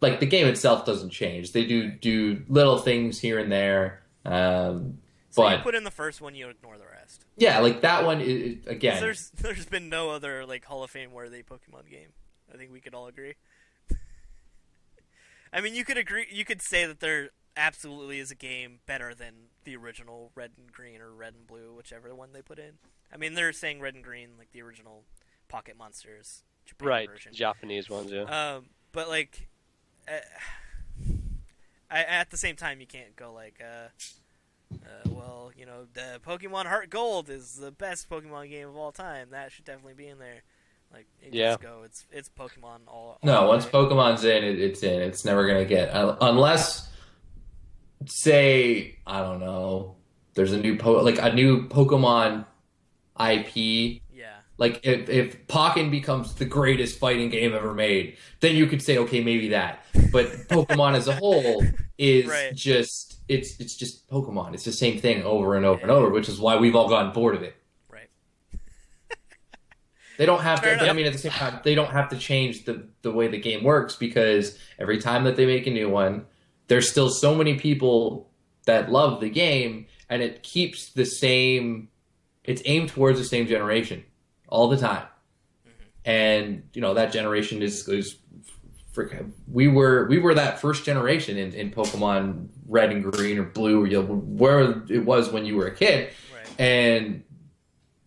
S5: Like, the game itself doesn't change. They do little things here and there.
S4: So
S5: but
S4: you put in the first one, you ignore the rest.
S5: Yeah, like that one is, again.
S4: There's been no other like Hall of Fame worthy Pokemon game. I think we could all agree. I mean, you could agree. You could say that there absolutely is a game better than the original Red and Green or Red and Blue, whichever one they put in. I mean, they're saying Red and Green, like the original Pocket Monsters Japan version.
S3: Japanese ones, yeah.
S4: But like. At the same time, you can't go like, well, you know, the Pokemon Heart Gold is the best Pokemon game of all time. That should definitely be in there. Like, just go. It's Pokemon all.
S5: No, once Pokemon's in, it's in. It's never gonna get unless, say, I don't know, there's a new Pokemon IP. Like, if Pokken becomes the greatest fighting game ever made, then you could say, okay, maybe that. But Pokemon as a whole is just, it's just Pokemon. It's the same thing over and over and over, which is why we've all gotten bored of it.
S4: Right.
S5: They don't have to, I mean, at the same time, they don't have to change the way the game works, because every time that they make a new one, there's still so many people that love the game, and it keeps the same, it's aimed towards the same generation. All the time. And, you know, that generation is we were that first generation in Pokemon Red and Green or Blue, or, you know, where it was when you were a kid. Right. And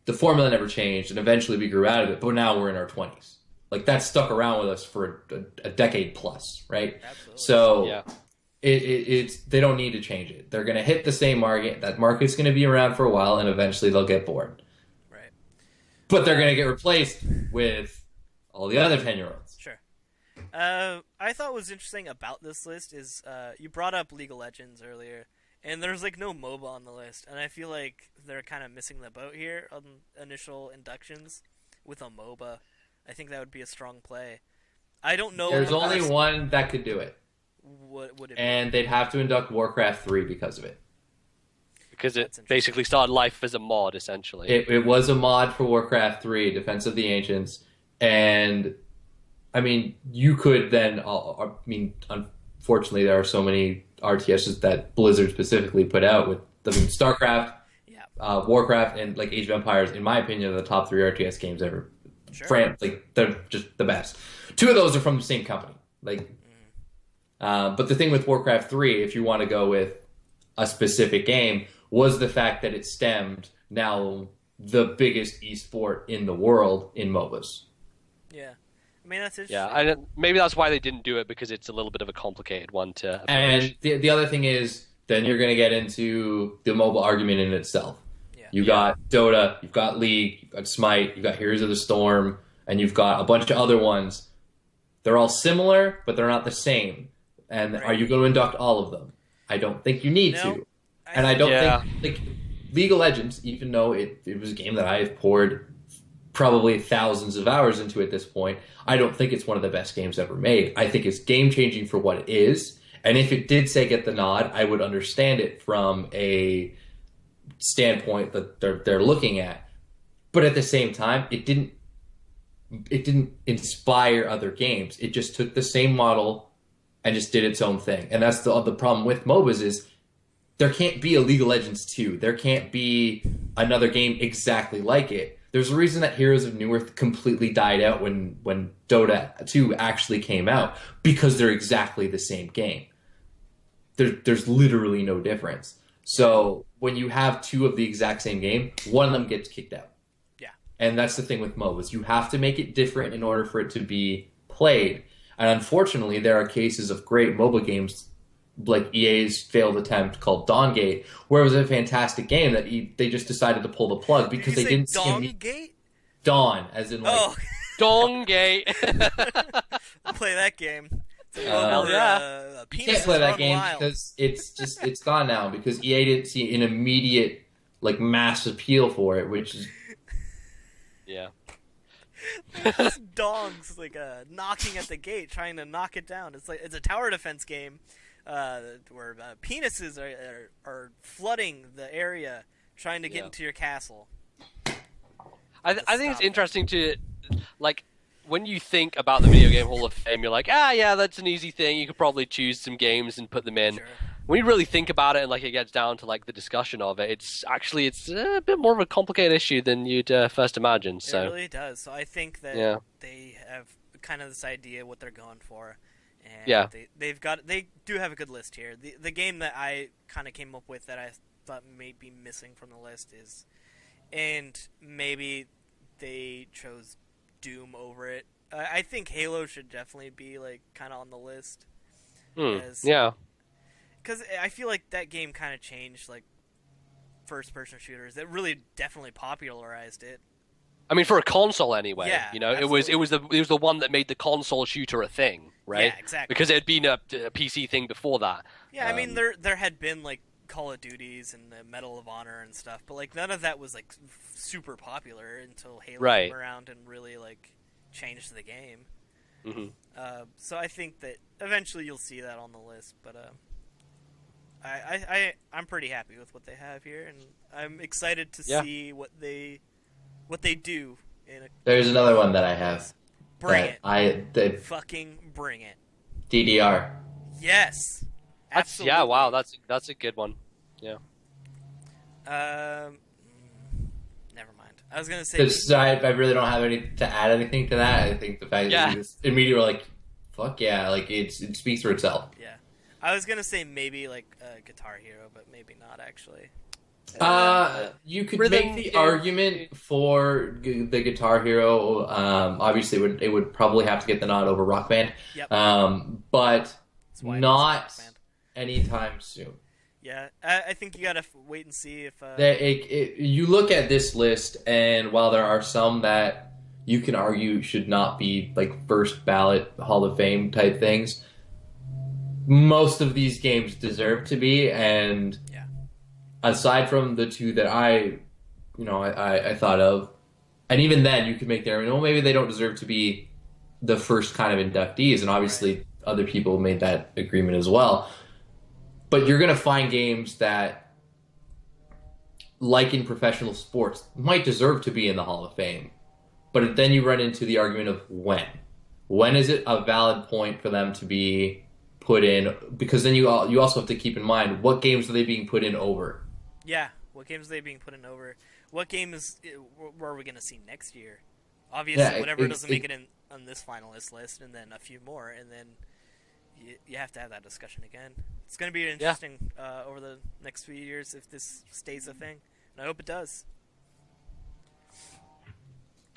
S5: the formula never changed, and eventually we grew out of it, but now we're in our 20s. Like, that stuck around with us for a decade plus, right? Absolutely. So it's they don't need to change it. They're going to hit the same market. That market's going to be around for a while, and eventually they'll get bored. But they're going to get replaced with all the other 10-year-olds.
S4: Sure. I thought what was interesting about this list is you brought up League of Legends earlier, and there's like no MOBA on the list, and I feel like they're kind of missing the boat here on initial inductions with a MOBA. I think that would be a strong play. I don't know.
S5: There's only one that could do it.
S4: What would it
S5: be? They'd have to induct Warcraft 3 because of it.
S3: Because it basically started life as a mod, essentially.
S5: It was a mod for Warcraft 3, Defense of the Ancients, and, I mean, you could then, I mean, unfortunately, there are so many RTSs that Blizzard specifically put out with, I mean, StarCraft, Warcraft, and, like, Age of Empires, in my opinion, are the top 3 RTS games ever. Sure. Like, they're just the best. 2 of those are from the same company. Like, but the thing with Warcraft 3, if you want to go with a specific game, was the fact that it stemmed now the biggest esport in the world in MOBAs.
S4: Yeah. I mean, that's interesting.
S3: Yeah, maybe that's why they didn't do it, because it's a little bit of a complicated one to approach.
S5: And the other thing is, then you're going to get into the mobile argument in itself.
S4: Yeah.
S5: You got Dota, you've got League, you've got Smite, you've got Heroes of the Storm, and you've got a bunch of other ones. They're all similar, but they're not the same. And are you going to induct all of them? I don't think you need to. And I don't think, like, League of Legends, even though it was a game that I have poured probably thousands of hours into at this point, I don't think it's one of the best games ever made. I think it's game-changing for what it is. And if it did, say, get the nod, I would understand it from a standpoint that they're looking at. But at the same time, it didn't inspire other games. It just took the same model and just did its own thing. And that's the problem with MOBAs is there can't be a League of Legends 2. There can't be another game exactly like it. There's a reason that Heroes of Newerth completely died out when Dota 2 actually came out, because they're exactly the same game. There's literally no difference. So when you have two of the exact same game, one of them gets kicked out.
S4: Yeah.
S5: And that's the thing with MOBAs. You have to make it different in order for it to be played. And unfortunately, there are cases of great MOBA games like EA's failed attempt called Dawngate, where it was a fantastic game that they just decided to pull the plug because they didn't see
S4: Dawngate?
S5: Dawn, as in like
S3: Dawngate.
S4: Play that game.
S3: Hell yeah.
S5: You can't play that game because it's gone now because EA didn't see an immediate like mass appeal for it, which is
S4: Just dongs like knocking at the gate, trying to knock it down. It's a tower defense game where penises are flooding the area, trying to get into your castle.
S3: I think it's interesting to like. When you think about the Video Game Hall of Fame, you're like, yeah, that's an easy thing. You could probably choose some games and put them in.
S4: Sure.
S3: When you really think about it and like it gets down to like the discussion of it, it's a bit more of a complicated issue than you'd first imagine. So.
S4: It really does. So I think that they have kind of this idea what they're going for, and they do have a good list here. The game that I kind of came up with that I thought may be missing from the list is, and maybe they chose Doom over it. I think Halo should definitely be like kind of on the list. Because I feel like that game kind of changed like first-person shooters. It really definitely popularized it.
S3: I mean, for a console anyway.
S4: Yeah,
S3: you know,
S4: absolutely.
S3: it was the one that made the console shooter a thing, right?
S4: Yeah, exactly.
S3: Because it had been a PC thing before that.
S4: Yeah, I mean there had been like Call of Duties and the Medal of Honor and stuff, but like none of that was like super popular until Halo came around and really like changed the game.
S3: Mm-hmm.
S4: So I think that eventually you'll see that on the list, but I'm pretty happy with what they have here, and I'm excited to see what they do.
S5: There's another one that I have.
S4: Bring it.
S5: Fucking
S4: bring it.
S5: DDR.
S4: Yes. Absolutely.
S3: Yeah, wow, that's a good one. Yeah.
S4: Never mind. I was gonna say.
S5: I really don't have to add anything to that. I think the fact that you just immediately were like, "Fuck yeah!" Like it speaks for itself.
S4: Yeah. I was gonna say maybe like Guitar Hero, but maybe not actually.
S5: You could make the argument for the Guitar Hero. Obviously, it would probably have to get the nod over Rock Band.
S4: Yep.
S5: But not anytime soon.
S4: Yeah, I think you gotta wait and see if...
S5: you look at this list, and while there are some that you can argue should not be like first ballot Hall of Fame type things, most of these games deserve to be, and aside from the two that I thought of, and even then you could make the argument, well, maybe they don't deserve to be the first kind of inductees, and obviously other people made that agreement as well. But you're going to find games that, like in professional sports, might deserve to be in the Hall of Fame. But then you run into the argument of when. When is it a valid point for them to be put in? Because then you also have to keep in mind, what games are they being put in over?
S4: Yeah, what games are they being put in over? What games are we going to see next year? Obviously, whatever doesn't make it in on this finalist list, and then a few more, and then you have to have that discussion again. It's going to be interesting over the next few years if this stays a thing, and I hope it does.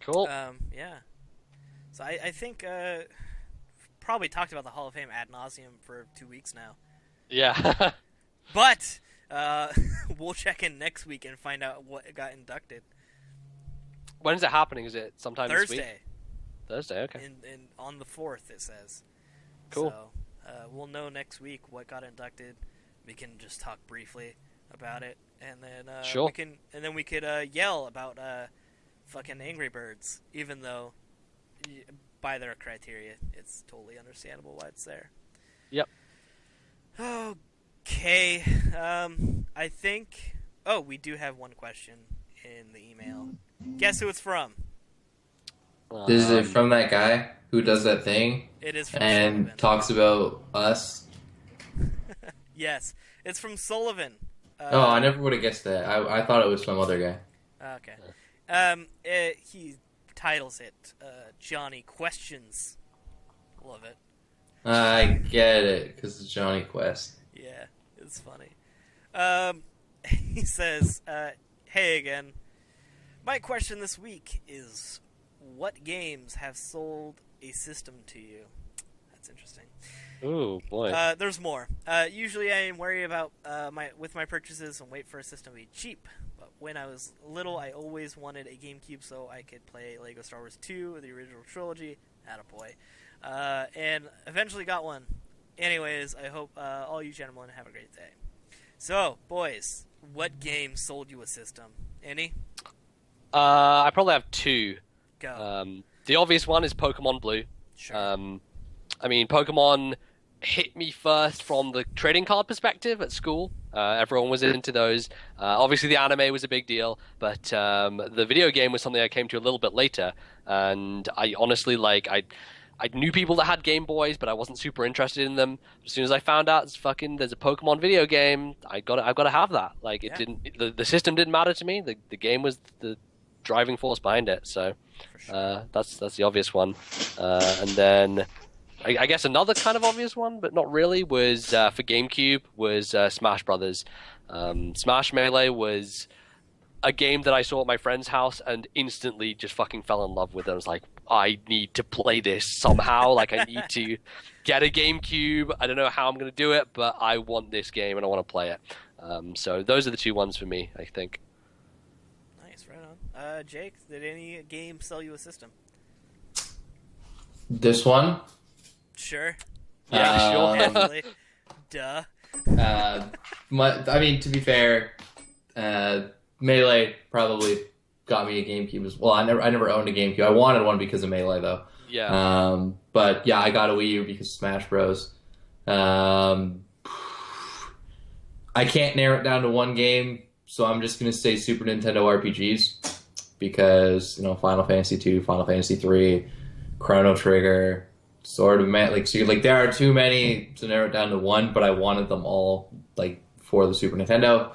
S3: Cool.
S4: Yeah. So I think probably talked about the Hall of Fame ad nauseum for 2 weeks now.
S3: Yeah.
S4: But we'll check in next week and find out what got inducted.
S3: When's it happening? Is it sometime this week? Thursday, okay.
S4: And on the 4th, it says.
S3: Cool.
S4: So we'll know next week what got inducted. We can just talk briefly about it, and then
S3: sure.
S4: we could yell about fucking Angry Birds, even though by their criteria, it's totally understandable why it's there.
S3: Yep.
S4: Okay. I think. Oh, we do have one question in the email. Guess who it's from?
S5: Is it from that guy who does that thing?
S4: It is from
S5: and
S4: Sullivan.
S5: Talks about us?
S4: Yes, it's from Sullivan.
S5: Oh, I never would have guessed that. I thought it was some other guy.
S4: Okay. He titles it Johnny Questions. Love it.
S5: I get it, because it's Johnny Quest.
S4: Yeah, it's funny. He says, hey again. My question this week is, what games have sold a system to you? That's interesting.
S3: Ooh, boy.
S4: There's more. Usually I am wary about my purchases and wait for a system to be cheap. But when I was little, I always wanted a GameCube so I could play Lego Star Wars 2, the original trilogy. Attaboy. And eventually got one. Anyways, I hope all you gentlemen have a great day. So, boys, what game sold you a system? Any?
S3: I probably have two.
S4: Go.
S3: The obvious one is Pokemon Blue.
S4: Sure.
S3: I mean, Pokemon hit me first from the trading card perspective at school. Everyone was into those. Obviously, the anime was a big deal, but the video game was something I came to a little bit later. And I honestly, I knew people that had Game Boys, but I wasn't super interested in them. As soon as I found out there's a Pokemon video game, I've got to have that. Like, it didn't. The system didn't matter to me. The game was the driving force behind it. So
S4: Sure.
S3: that's the obvious one. And then I guess another kind of obvious one, but not really, was for GameCube was Smash Brothers. Smash Melee was a game that I saw at my friend's house and instantly just fucking fell in love with it. I was like, I need to play this somehow. Like, I need to get a GameCube. I don't know how I'm going to do it, but I want this game and I want to play it. So those are the two ones for me, I think.
S4: Nice, right on. Jake, did any game sell you a system?
S5: This one?
S4: Sure.
S3: Yeah, sure.
S4: Definitely. Duh.
S5: I mean, to be fair, Melee probably got me a GameCube as well. I never owned a GameCube. I wanted one because of Melee, though.
S3: Yeah.
S5: But yeah, I got a Wii U because of Smash Bros. I can't narrow it down to one game, so I'm just gonna say Super Nintendo RPGs because Final Fantasy 2, Final Fantasy 3, Chrono Trigger, sort of there are too many to narrow it down to one, but I wanted them all for the Super Nintendo.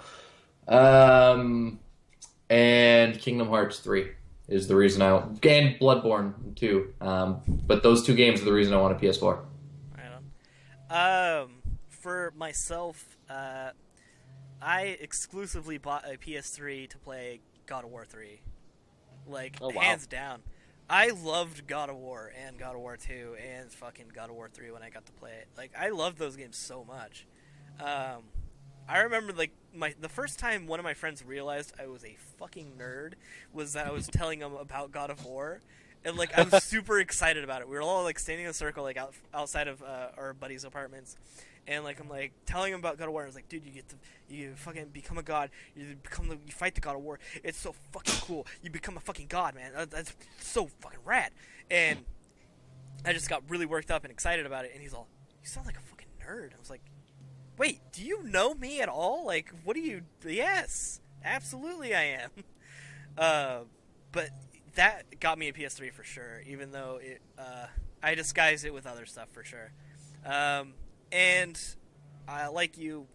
S5: And Kingdom Hearts 3 is the reason and Bloodborne 2. But those two games are the reason I want a PS4.
S4: Right on. For myself, I exclusively bought a PS3 to play God of War 3.
S3: Oh, wow.
S4: Hands down. I loved God of War and God of War 2 and fucking God of War 3 when I got to play it. I loved those games so much. I remember the first time one of my friends realized I was a fucking nerd was that I was telling him about God of War, and I was super excited about it. We were all standing in a circle outside of our buddies' apartments, and I'm telling him about God of War. And I was like, dude, you fucking become a god. You fight the God of War. It's so fucking cool. You become a fucking god, man. That's so fucking rad. And I just got really worked up and excited about it. And he's all, you sound like a fucking nerd. I was like, wait, do you know me at all? What do you... Yes, absolutely I am. But that got me a PS3 for sure, even though I disguised it with other stuff for sure. And like you,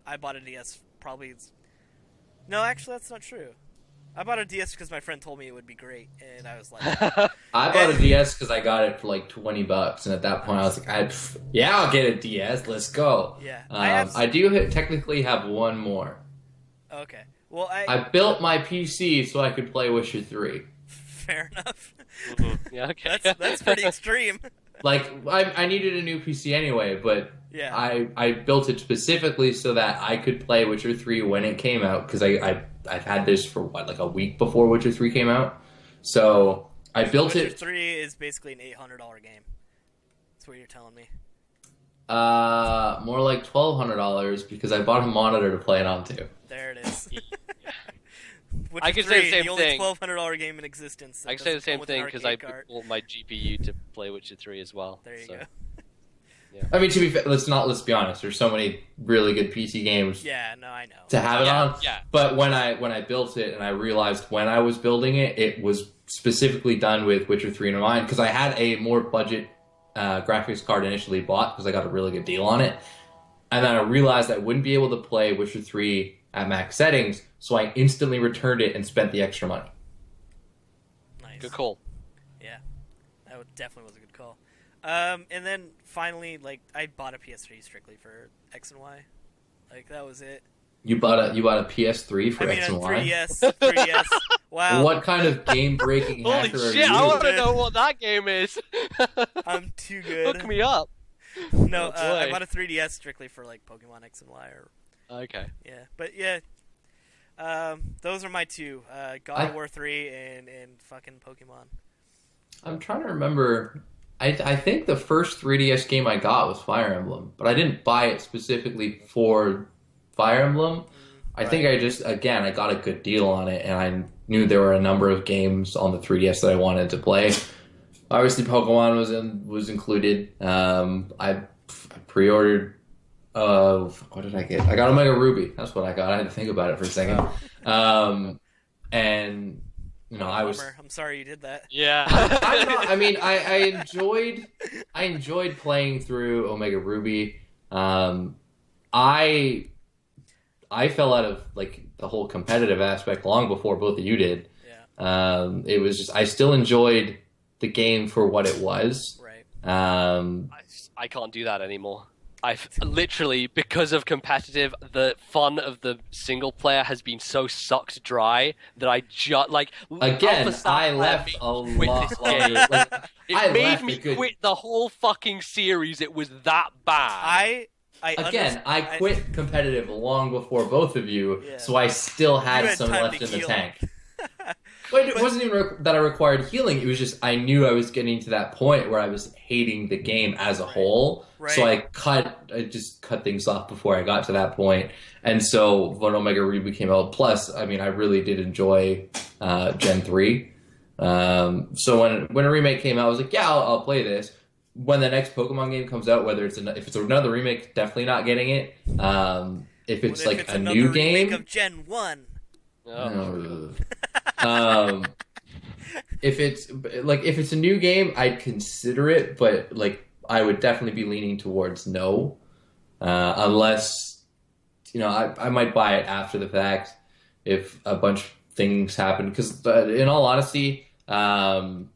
S4: I bought a DS probably... No, actually, that's not true. I bought a DS because my friend told me it would be great, and I was like...
S5: I bought a DS because I got it for $20, and at that point I was like, I'll get a DS, let's go.
S4: Yeah.
S5: I do technically have one more.
S4: Okay. Well,
S5: I built my PC so I could play Witcher 3.
S4: Fair enough.
S3: Mm-hmm. Yeah, okay.
S4: That's pretty extreme.
S5: I needed a new PC anyway, but
S4: Yeah.
S5: I built it specifically so that I could play Witcher 3 when it came out, because I've had this for like a week before Witcher 3 came out. So I built
S4: Witcher
S5: it.
S4: 3 is basically an $800 game. That's what you're telling me.
S5: More like $1,200 because I bought a monitor to play it on too.
S4: There it is.
S3: I could say the same
S4: only
S3: thing.
S4: $1,200 game in existence.
S3: I can say the same thing because I bought my GPU to play Witcher 3 as well.
S4: There you go.
S5: I mean, to be fair, let's be honest. There's so many really good PC games.
S4: Yeah, no, I know.
S5: To have it on.
S3: Yeah.
S5: But when I built it and I realized when I was building it, it was specifically done with Witcher 3 in mind, because I had a more budget graphics card initially bought because I got a really good deal on it. And then I realized I wouldn't be able to play Witcher 3 at max settings, so I instantly returned it and spent the extra money.
S4: Nice.
S3: Good call.
S4: Yeah, that definitely was a good call. And then finally, like, I bought a PS3 strictly for X and Y. Like, that was it.
S5: You bought a PS3 for X and Y?
S4: 3DS. Wow.
S5: What kind of game-breaking
S3: Holy
S5: hacker are
S3: shit,
S5: you?
S3: I want to know what that game is.
S4: I'm too good.
S3: Hook me up.
S4: No,
S3: Oh, boy.
S4: I bought a 3DS strictly for, like, Pokemon X and Y.
S3: Okay.
S4: Yeah, but yeah. Those are my two. God of War 3 and fucking Pokemon.
S5: I'm trying to remember. I think the first 3DS game I got was Fire Emblem, but I didn't buy it specifically for Fire Emblem. I think I just, again, I got a good deal on it, and I knew there were a number of games on the 3DS that I wanted to play. Obviously, Pokemon was included. I pre-ordered. What did I get? I got Omega Ruby. That's what I got. I had to think about it for a second. And you know,
S4: I'm sorry you did that.
S3: Yeah.
S5: I mean, I enjoyed playing through Omega Ruby. I fell out of like the whole competitive aspect long before both of you did.
S4: Yeah.
S5: It was just I still enjoyed the game for what it was.
S4: Right.
S3: I can't do that anymore. I've literally, because of competitive, the fun of the single player has been so sucked dry that I just like.
S5: Again, I left a lot.
S3: It made me quit the whole fucking series. It was that bad.
S5: I quit competitive long before both of you,
S4: Yeah.
S5: so I still had some
S4: time
S5: left
S4: to
S5: in the
S4: heal.
S5: tank. But it wasn't even that I required healing. It was just I knew I was getting to that point where I was hating the game as a whole.
S4: Right.
S5: So I just cut things off before I got to that point. And so when Omega Ruby came out, plus, I mean, I really did enjoy Gen 3. So when a remake came out, I was like, yeah, I'll play this. When the next Pokemon game comes out, whether if it's another remake, definitely not getting it. If it's
S4: What if
S5: like
S4: it's
S5: a
S4: another
S5: new
S4: remake
S5: game,
S4: of Gen 1?
S5: if it's a new game, I'd consider it, but like I would definitely be leaning towards no, unless I might buy it after the fact if a bunch of things happen. Because in all honesty, the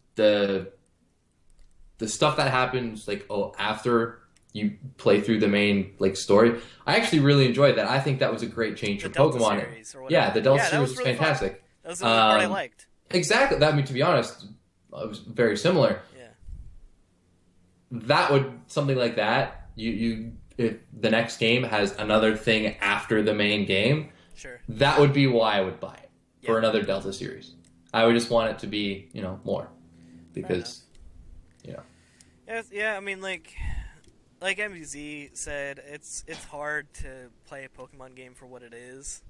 S5: stuff that happens after you play through the main story, I actually really enjoyed that. I think that was a great change from Pokemon. Yeah, the Delta series was
S4: really
S5: fantastic.
S4: Fun. That was the only part I liked.
S5: Exactly. That, I mean, to be honest, it was very similar.
S4: Yeah.
S5: Something like that. If the next game has another thing after the main game,
S4: Sure.
S5: that would be why I would buy it for another Delta series. I would just want it to be, more, because,
S4: Yeah, I mean, like MVZ said, it's hard to play a Pokemon game for what it is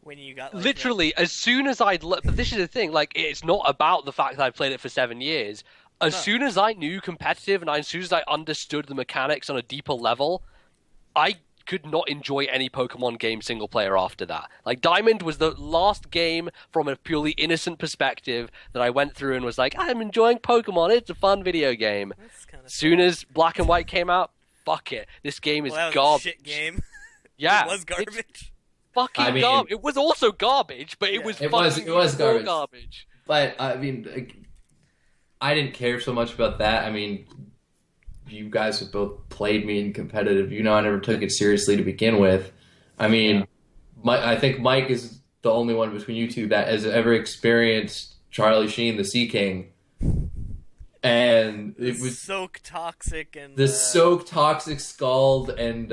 S4: when you got
S3: literally as soon as but this is the thing, it's not about the fact that I've played it for 7 years. As soon as I knew competitive and as soon as I understood the mechanics on a deeper level, I could not enjoy any Pokemon game single player after that. Like, Diamond was the last game from a purely innocent perspective that I went through and was like, I'm enjoying Pokemon, it's a fun video game. As soon as Black and White came out, fuck it. This game is
S4: that was
S3: garbage.
S4: a shit game.
S3: Yeah.
S4: It was garbage.
S3: Fucking garbage. It was also garbage, but it was garbage.
S5: But, I mean, I didn't care so much about that. I mean, you guys have both played me in competitive. I never took it seriously to begin with. I mean, I think Mike is the only one between you two that has ever experienced Charlie Sheen, the Sea King. and it was
S4: Soak Toxic and
S5: the Soak Toxic Scald and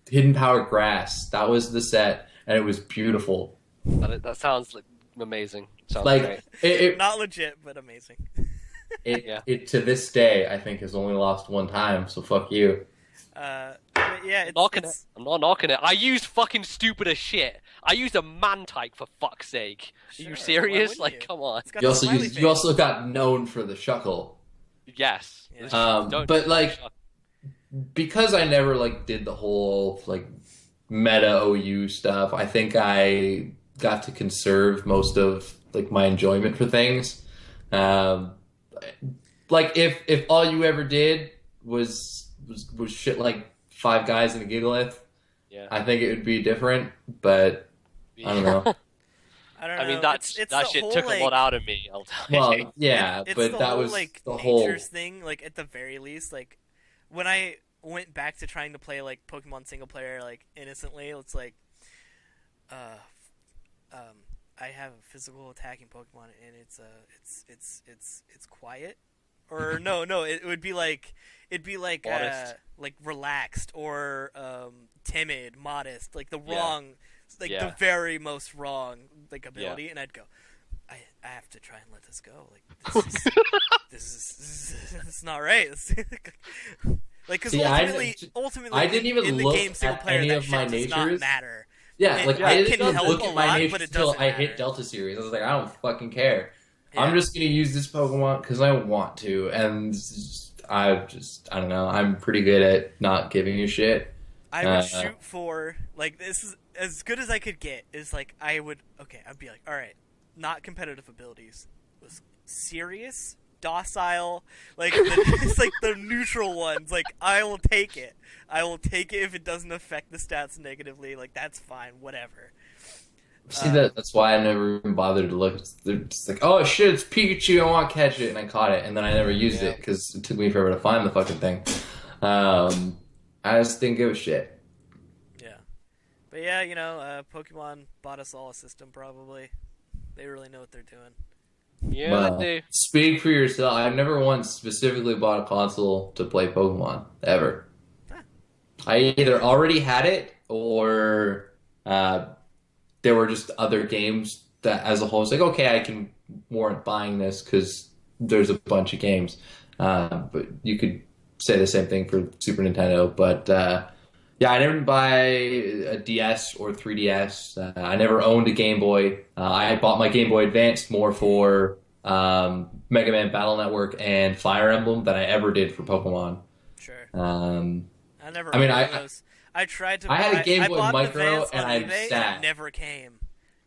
S5: Hidden Power Grass. That was the set, and it was beautiful.
S3: That sounds like amazing. Sounds
S5: Like
S3: great.
S5: it
S4: not legit, but amazing.
S5: it to this day, I think, has only lost one time. So fuck you.
S4: But yeah,
S3: I'm not knocking it. I used fucking stupid as shit. I used a man type for fuck's sake. Are
S4: Sure,
S3: you
S4: why
S3: serious?
S4: wouldn't
S3: Like,
S4: you?
S3: come on.
S4: It's got
S5: You
S4: the
S5: also
S4: smiley
S5: used,
S4: face.
S5: you also got known for the shuckle.
S3: Yes.
S4: Yeah.
S5: But like, because I never like did the whole like meta OU stuff, I think I got to conserve most of like my enjoyment for things. Like if all you ever did was shit like Five Guys and a Gigalith,
S3: Yeah.
S5: I think it would be different. But I don't know.
S4: I don't know.
S3: I mean,
S4: it's
S3: that
S4: the
S3: shit
S4: whole,
S3: took
S4: like,
S3: a lot out of me. I'll tell you.
S5: Well, yeah,
S4: it's
S5: but
S4: the
S5: that
S4: whole,
S5: was
S4: like
S5: the whole.
S4: nature's thing. Like at the very least, like when I went back to trying to play like Pokemon single player like innocently, it's like, I have a physical attacking Pokemon and it's quiet, or no, it would be like
S3: Modest.
S4: like relaxed or timid, modest, like the
S3: Yeah.
S4: wrong, like
S3: Yeah.
S4: the very most wrong like ability, and I'd go, I have to try and let this go. Like this is not right. Like, because
S5: See,
S4: ultimately,
S5: I didn't even
S4: in the
S5: look
S4: game single
S5: at
S4: player,
S5: any
S4: that
S5: of my
S4: shit does not
S5: natures.
S4: matter.
S5: Yeah,
S4: It-
S5: like
S4: it
S5: I
S4: can
S5: didn't even
S4: help
S5: look
S4: a
S5: at my
S4: lot,
S5: natures
S4: but it
S5: until
S4: doesn't
S5: I
S4: matter.
S5: hit Delta Series. I was like, I don't fucking care.
S4: Yeah.
S5: I'm just gonna use this Pokemon because I want to, and I don't know. I'm pretty good at not giving a shit.
S4: I would shoot for, like, this is as good as I could get. Is like I'd be like, all right, not competitive abilities, was serious, docile, like it's like the neutral ones. Like I will take it. I will take it if it doesn't affect the stats negatively. Like that's fine, whatever.
S5: See that's why I never even bothered to look. They're just like, oh shit, it's Pikachu. I want to catch it, and I caught it, and then I never used it because it took me forever to find the fucking thing. I just didn't give a shit.
S4: Yeah, but yeah, you know, Pokemon bought us all a system. Probably, they really know what they're doing.
S3: Yeah,
S5: Well,
S3: they do.
S5: speak for yourself. I've never once specifically bought a console to play Pokemon ever.
S4: Huh.
S5: I either already had it or there were just other games that, as a whole, was like, okay, I can warrant buying this because there's a bunch of games. But you could say the same thing for Super Nintendo. But yeah, I never buy a DS or 3DS. I never owned a Game Boy. I bought my Game Boy Advance more for Mega Man Battle Network and Fire Emblem than I ever did for Pokemon.
S4: Sure.
S5: I
S4: I never.
S5: mean,
S4: owned those. I tried to.
S5: I had a Game Boy
S4: bought an
S5: Micro,
S4: Advance
S5: and
S4: on
S5: I'm
S4: eBay,
S5: sad.
S4: It never came.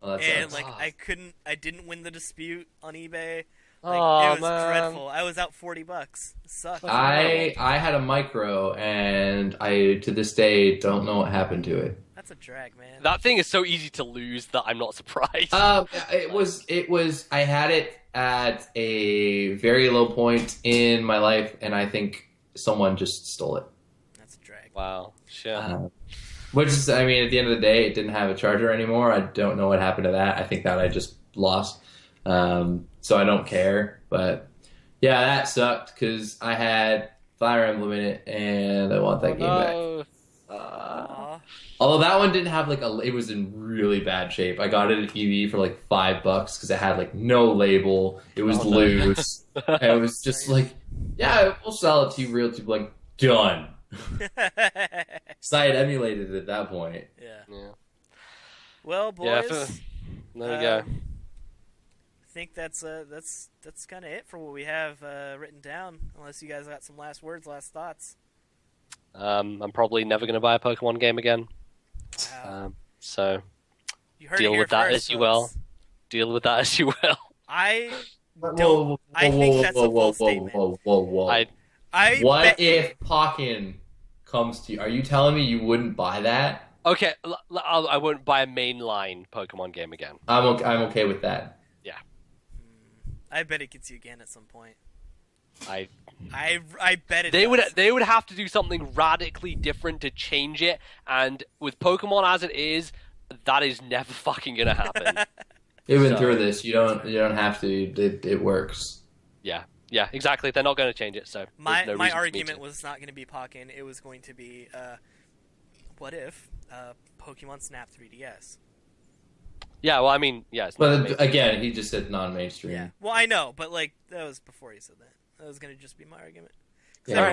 S5: Well, that
S4: And
S5: sucks.
S4: like I didn't win the dispute on eBay. Like
S3: Aw,
S4: it was
S3: man.
S4: dreadful. I was out $40. It sucked.
S5: I had a Micro, and I to this day don't know what happened to it.
S4: That's a drag, man.
S3: That thing is so easy to lose that I'm not surprised.
S5: It was. I had it at a very low point in my life, and I think someone just stole it.
S4: That's a drag.
S3: Wow. Sure.
S5: Which is, I mean, at the end of the day, it didn't have a charger anymore. I don't know what happened to that. I think that I just lost. So I don't care. But yeah, that sucked because I had Fire Emblem in it, and I want that game back.
S4: Aw.
S5: Although that one didn't have it was in really bad shape. I got it at EV for like $5 because it had like no label. It was
S3: Oh, no.
S5: loose. And it was just like, yeah, we'll sell it to you real cheap. Like, done. Because I had emulated it at that point.
S4: Yeah.
S3: Yeah.
S4: Well, boys,
S3: Yeah, there you go.
S4: I think that's kind of it for what we have written down. Unless you guys got some last words, last thoughts.
S3: I'm probably never going to buy a Pokemon game again.
S4: Wow.
S3: So
S4: You heard
S3: deal
S4: it here
S3: with that
S4: first,
S3: as you will.
S4: folks.
S3: Deal with that as you will.
S4: I don't. I think that's a full statement.
S5: Whoa.
S4: I
S5: What
S4: bet-
S5: if Pokken comes to you? Are you telling me you wouldn't buy that?
S3: Okay, I won't buy a mainline Pokemon game again.
S5: I'm okay with that.
S4: I bet it gets you again at some point.
S3: I
S4: I bet it.
S3: They
S4: does.
S3: would have to do something radically different to change it, and with Pokemon as it is, that is never fucking gonna happen.
S5: You've been
S3: So-
S5: through this. You don't have to. It works.
S3: Yeah, exactly. They're not going to change it, so
S4: My
S3: there's no reason for me
S4: argument
S3: to.
S4: was not going to be Pokken. It was going to be, what if Pokemon Snap 3DS?
S3: Yeah, well, I mean, yeah. It's not
S5: But
S3: amazing.
S5: again, he just said non-mainstream.
S4: Yeah. Well, I know, but like that was before you said that. That was going to just be my argument. Because
S5: Yeah.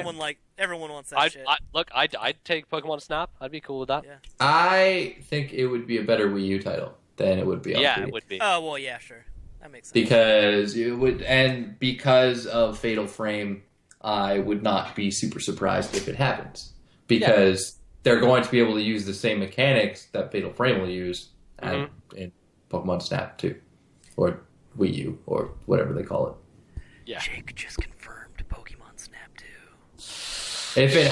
S4: everyone wants that shit.
S3: I'd take Pokemon Snap. I'd be cool with that.
S4: Yeah.
S5: I think it would be a better Wii U title than it would be on
S3: Yeah,
S5: 3DS.
S3: it would be.
S4: Oh well, yeah, sure. That makes sense.
S5: Because it would, and because of Fatal Frame, I would not be super surprised if it happens. Because they're going to be able to use the same mechanics that Fatal Frame will use in Pokemon Snap 2. Or Wii U, or whatever they call it.
S3: Yeah.
S4: Jake just confirmed Pokemon Snap 2.
S5: If it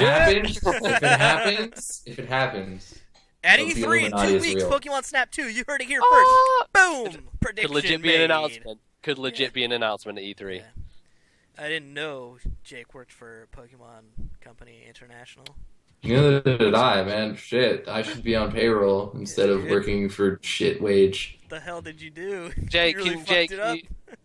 S5: happens,
S4: At
S5: The
S4: E3 in
S5: Illuminati
S4: 2
S5: is
S4: weeks,
S5: real.
S4: Pokemon Snap 2. You heard it here first. Boom! Prediction
S3: Could legit be
S4: made.
S3: an announcement. Could legit be an announcement at E3.
S4: Yeah. I didn't know Jake worked for Pokemon Company International.
S5: neither did I, man. Shit, I should be on payroll instead of working for shit wage.
S4: What the hell did you do?
S3: Jake,
S4: you really
S3: can,
S4: fucked it up.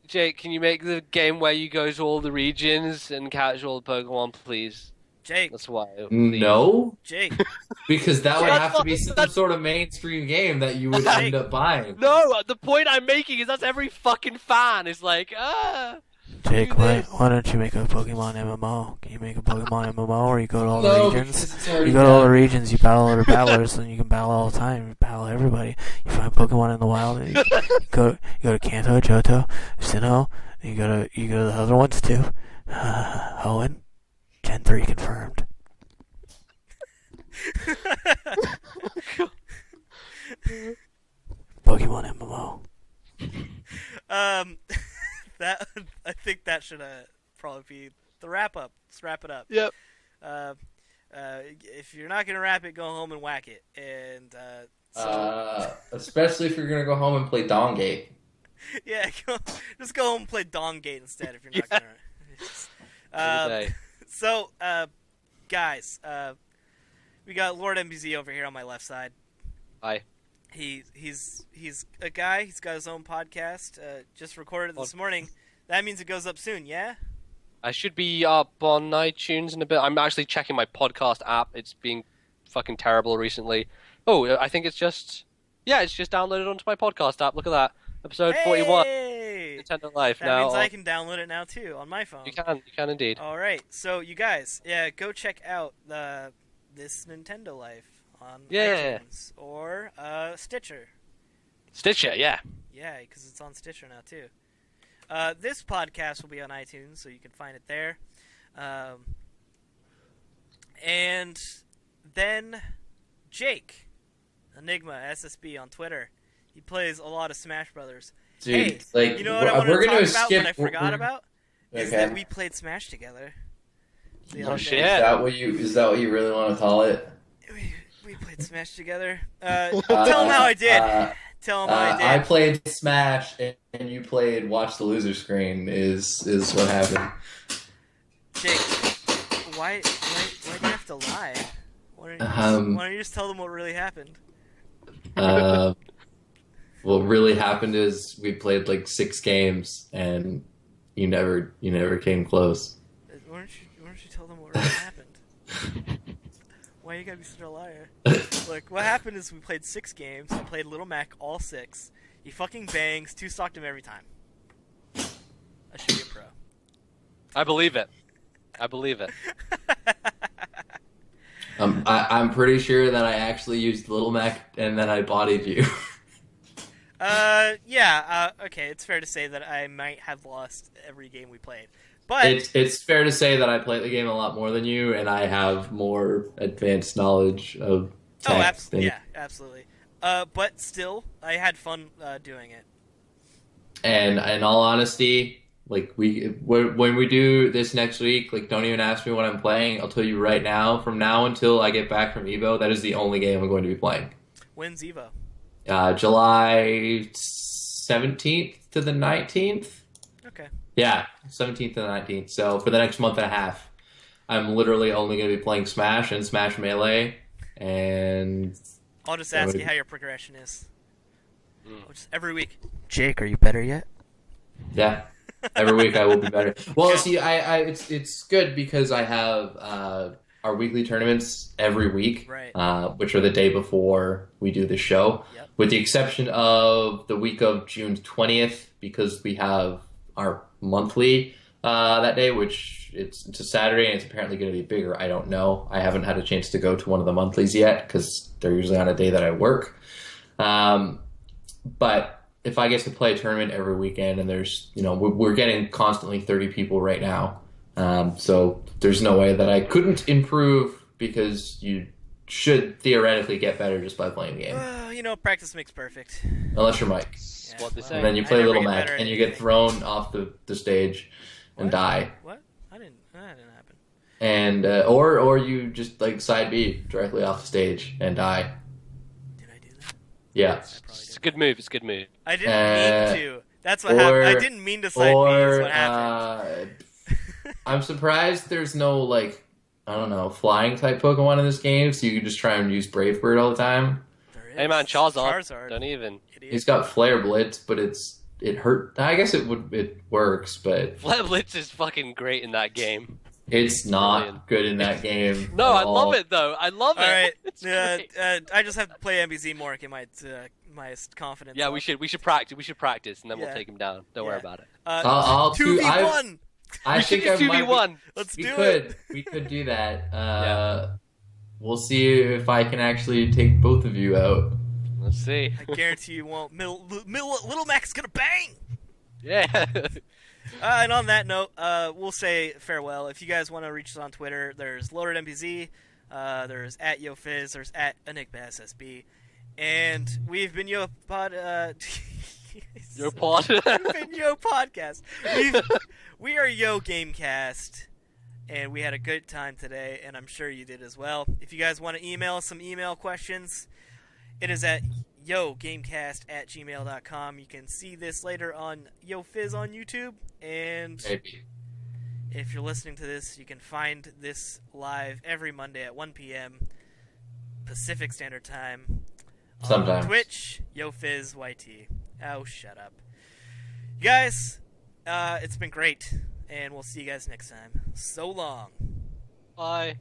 S3: Jake, can you make the game where you go to all the regions and catch all the Pokemon, please?
S4: Jake,
S3: That's why.
S5: No,
S4: Jake,
S5: because that would
S3: That's
S5: have to be
S3: what-
S5: some sort of mainstream game that you would end up buying.
S3: No, the point I'm making is that's every fucking fan is like,
S2: Jake,
S3: do
S2: why
S3: this.
S2: don't you make a Pokemon MMO? Can you make a Pokemon MMO where you go to all the
S5: No,
S2: regions?
S5: because it's already
S2: You go to all the
S5: done.
S2: regions, you battle other battlers, and you can battle all the time. You battle everybody. You find Pokemon in the wild, and you go to Kanto, Johto, Sinnoh, and you go to the other ones too. Hoenn, Gen 3 confirmed. Pokemon MMO.
S4: that I think that should probably be the wrap up. Let's wrap it up.
S3: Yep.
S4: If you're not gonna wrap it, go home and whack it. And so,
S5: Especially if you're gonna go home and play Dongate.
S4: yeah, just go home and play Dongate instead. If you're not gonna. So, guys, we got Lord MBZ over here on my left side.
S3: Hi.
S4: He's a guy. He's got his own podcast. Just recorded it this morning. That means it goes up soon. Yeah.
S3: I should be up on iTunes in a bit. I'm actually checking my podcast app. It's being fucking terrible recently. Oh, I think it's just downloaded onto my podcast app. Look at that. Episode 41.
S4: Hey!
S3: Nintendo Life.
S4: That
S3: now
S4: means I can download it now too on my phone.
S3: You can indeed.
S4: All right. So you guys, go check out this Nintendo Life on iTunes or Stitcher.
S3: Stitcher, yeah.
S4: Yeah, because it's on Stitcher now too. This podcast will be on iTunes, so you can find it there. And then Jake, Enigma SSB on Twitter. He plays a lot of Smash Brothers.
S5: Dude,
S4: Hey,
S5: like,
S4: you know what I want
S5: we're
S4: to
S5: gonna
S4: talk about?
S5: skip.
S4: What I forgot about is
S5: Okay.
S4: that we played Smash together. the
S3: Oh,
S4: other day.
S3: shit.
S5: Is that what you really want to call it?
S4: We played Smash together. Tell him how I did. Tell him how I did.
S5: I played Smash and you played Watch the Loser Screen. Is what happened?
S4: Jake, why do you have to lie? Why don't you just tell them what really happened?
S5: What really happened is we played like 6 games and you never came close.
S4: Why don't you tell them what really happened? Why you gotta be such a liar? Look, what happened is we played 6 games. I played Little Mac all 6. He fucking bangs. 2-stocked him every time. I should be a pro.
S3: I believe it.
S5: I'm pretty sure that I actually used Little Mac and then I bodied you.
S4: Okay, it's fair to say that I might have lost every game we played. But
S5: It's fair to say that I play the game a lot more than you, and I have more advanced knowledge of tech.
S4: Absolutely. But still, I had fun doing it.
S5: And in all honesty, like when we do this next week, like don't even ask me what I'm playing. I'll tell you right now. From now until I get back from Evo, that is the only game I'm going to be playing.
S4: When's Evo?
S5: July 17th to the 19th.
S4: Okay.
S5: Yeah, 17th to the 19th. So for the next month and a half, I'm literally only going to be playing Smash and Smash Melee, and
S4: I'll just ask you how your progression is. Just every week. Jake, are you better yet?
S5: yeah. Every week I will be better. Well, see, it's good because I have our weekly tournaments every week,
S4: Right.
S5: which are the day before we do the show,
S4: Yep.
S5: with the exception of the week of June 20th, because we have our monthly that day, which it's a Saturday and it's apparently going to be bigger. I don't know. I haven't had a chance to go to one of the monthlies yet because they're usually on a day that I work. But if I get to play a tournament every weekend, and there's, we're getting constantly 30 people right now. So there's no way that I couldn't improve, because you should theoretically get better just by playing the game.
S4: Practice makes perfect.
S5: Unless you're Mike.
S4: Yeah.
S3: What they say.
S5: And then you
S4: I
S5: play
S4: never
S5: Little
S4: get
S5: Mac,
S4: better at
S5: and you get
S4: anything.
S5: thrown off the stage and
S4: What?
S5: die.
S4: What? That didn't happen.
S5: And or you just like side B directly off the stage and die.
S4: Did I do that?
S5: Yeah.
S4: I probably
S3: It's a
S4: did.
S3: good move. It's a good move.
S4: I didn't mean to. That's what
S5: or-
S4: happened. I didn't mean to side B. Is what happened.
S5: I'm surprised there's no flying type Pokemon in this game, so you can just try and use Brave Bird all the time.
S4: There
S3: Hey man,
S4: is.
S3: Charizard. Don't even.
S4: Idiot.
S5: He's got Flare Blitz, but it hurt. I guess it works, but
S3: Flare Blitz is fucking great in that game.
S5: it's not
S3: Brilliant.
S5: good in that game.
S3: No,
S5: at
S3: I
S5: all.
S3: love it though. I love it.
S4: All right.
S3: It's great.
S4: I just have to play MBZ more to get my confidence.
S3: Yeah,
S4: up.
S3: we should practice. We should practice, and then we'll
S4: Yeah.
S3: take him down. Don't worry about it.
S5: I'll
S4: 2v1.
S5: I
S3: We should
S5: think
S3: do
S5: I might be-
S3: 2v1.
S4: Let's
S5: We
S4: do
S5: could.
S4: it.
S5: We could do that.
S3: Yeah.
S5: We'll see if I can actually take both of you out.
S3: Let's see.
S4: I guarantee you won't. Little Mac's gonna bang.
S3: Yeah.
S4: And on that note, we'll say farewell. If you guys want to reach us on Twitter, there's Loaded MPZ, there's @YoFizz, there's @EnigmaSSB, and we've been Yo Pod.
S3: Your pod.
S4: We've been Yo Podcast. We are Yo Gamecast, and we had a good time today, and I'm sure you did as well. If you guys want to email us some email questions, it is at yogamecast@gmail.com. You can see this later on YoFizz on YouTube, and
S5: Maybe.
S4: if you're listening to this, you can find this live every Monday at 1 p.m. Pacific Standard Time.
S5: Sometimes.
S4: On Twitch, YoFizzYT. Oh, shut up. You guys, it's been great, and we'll see you guys next time. So long.
S3: Bye.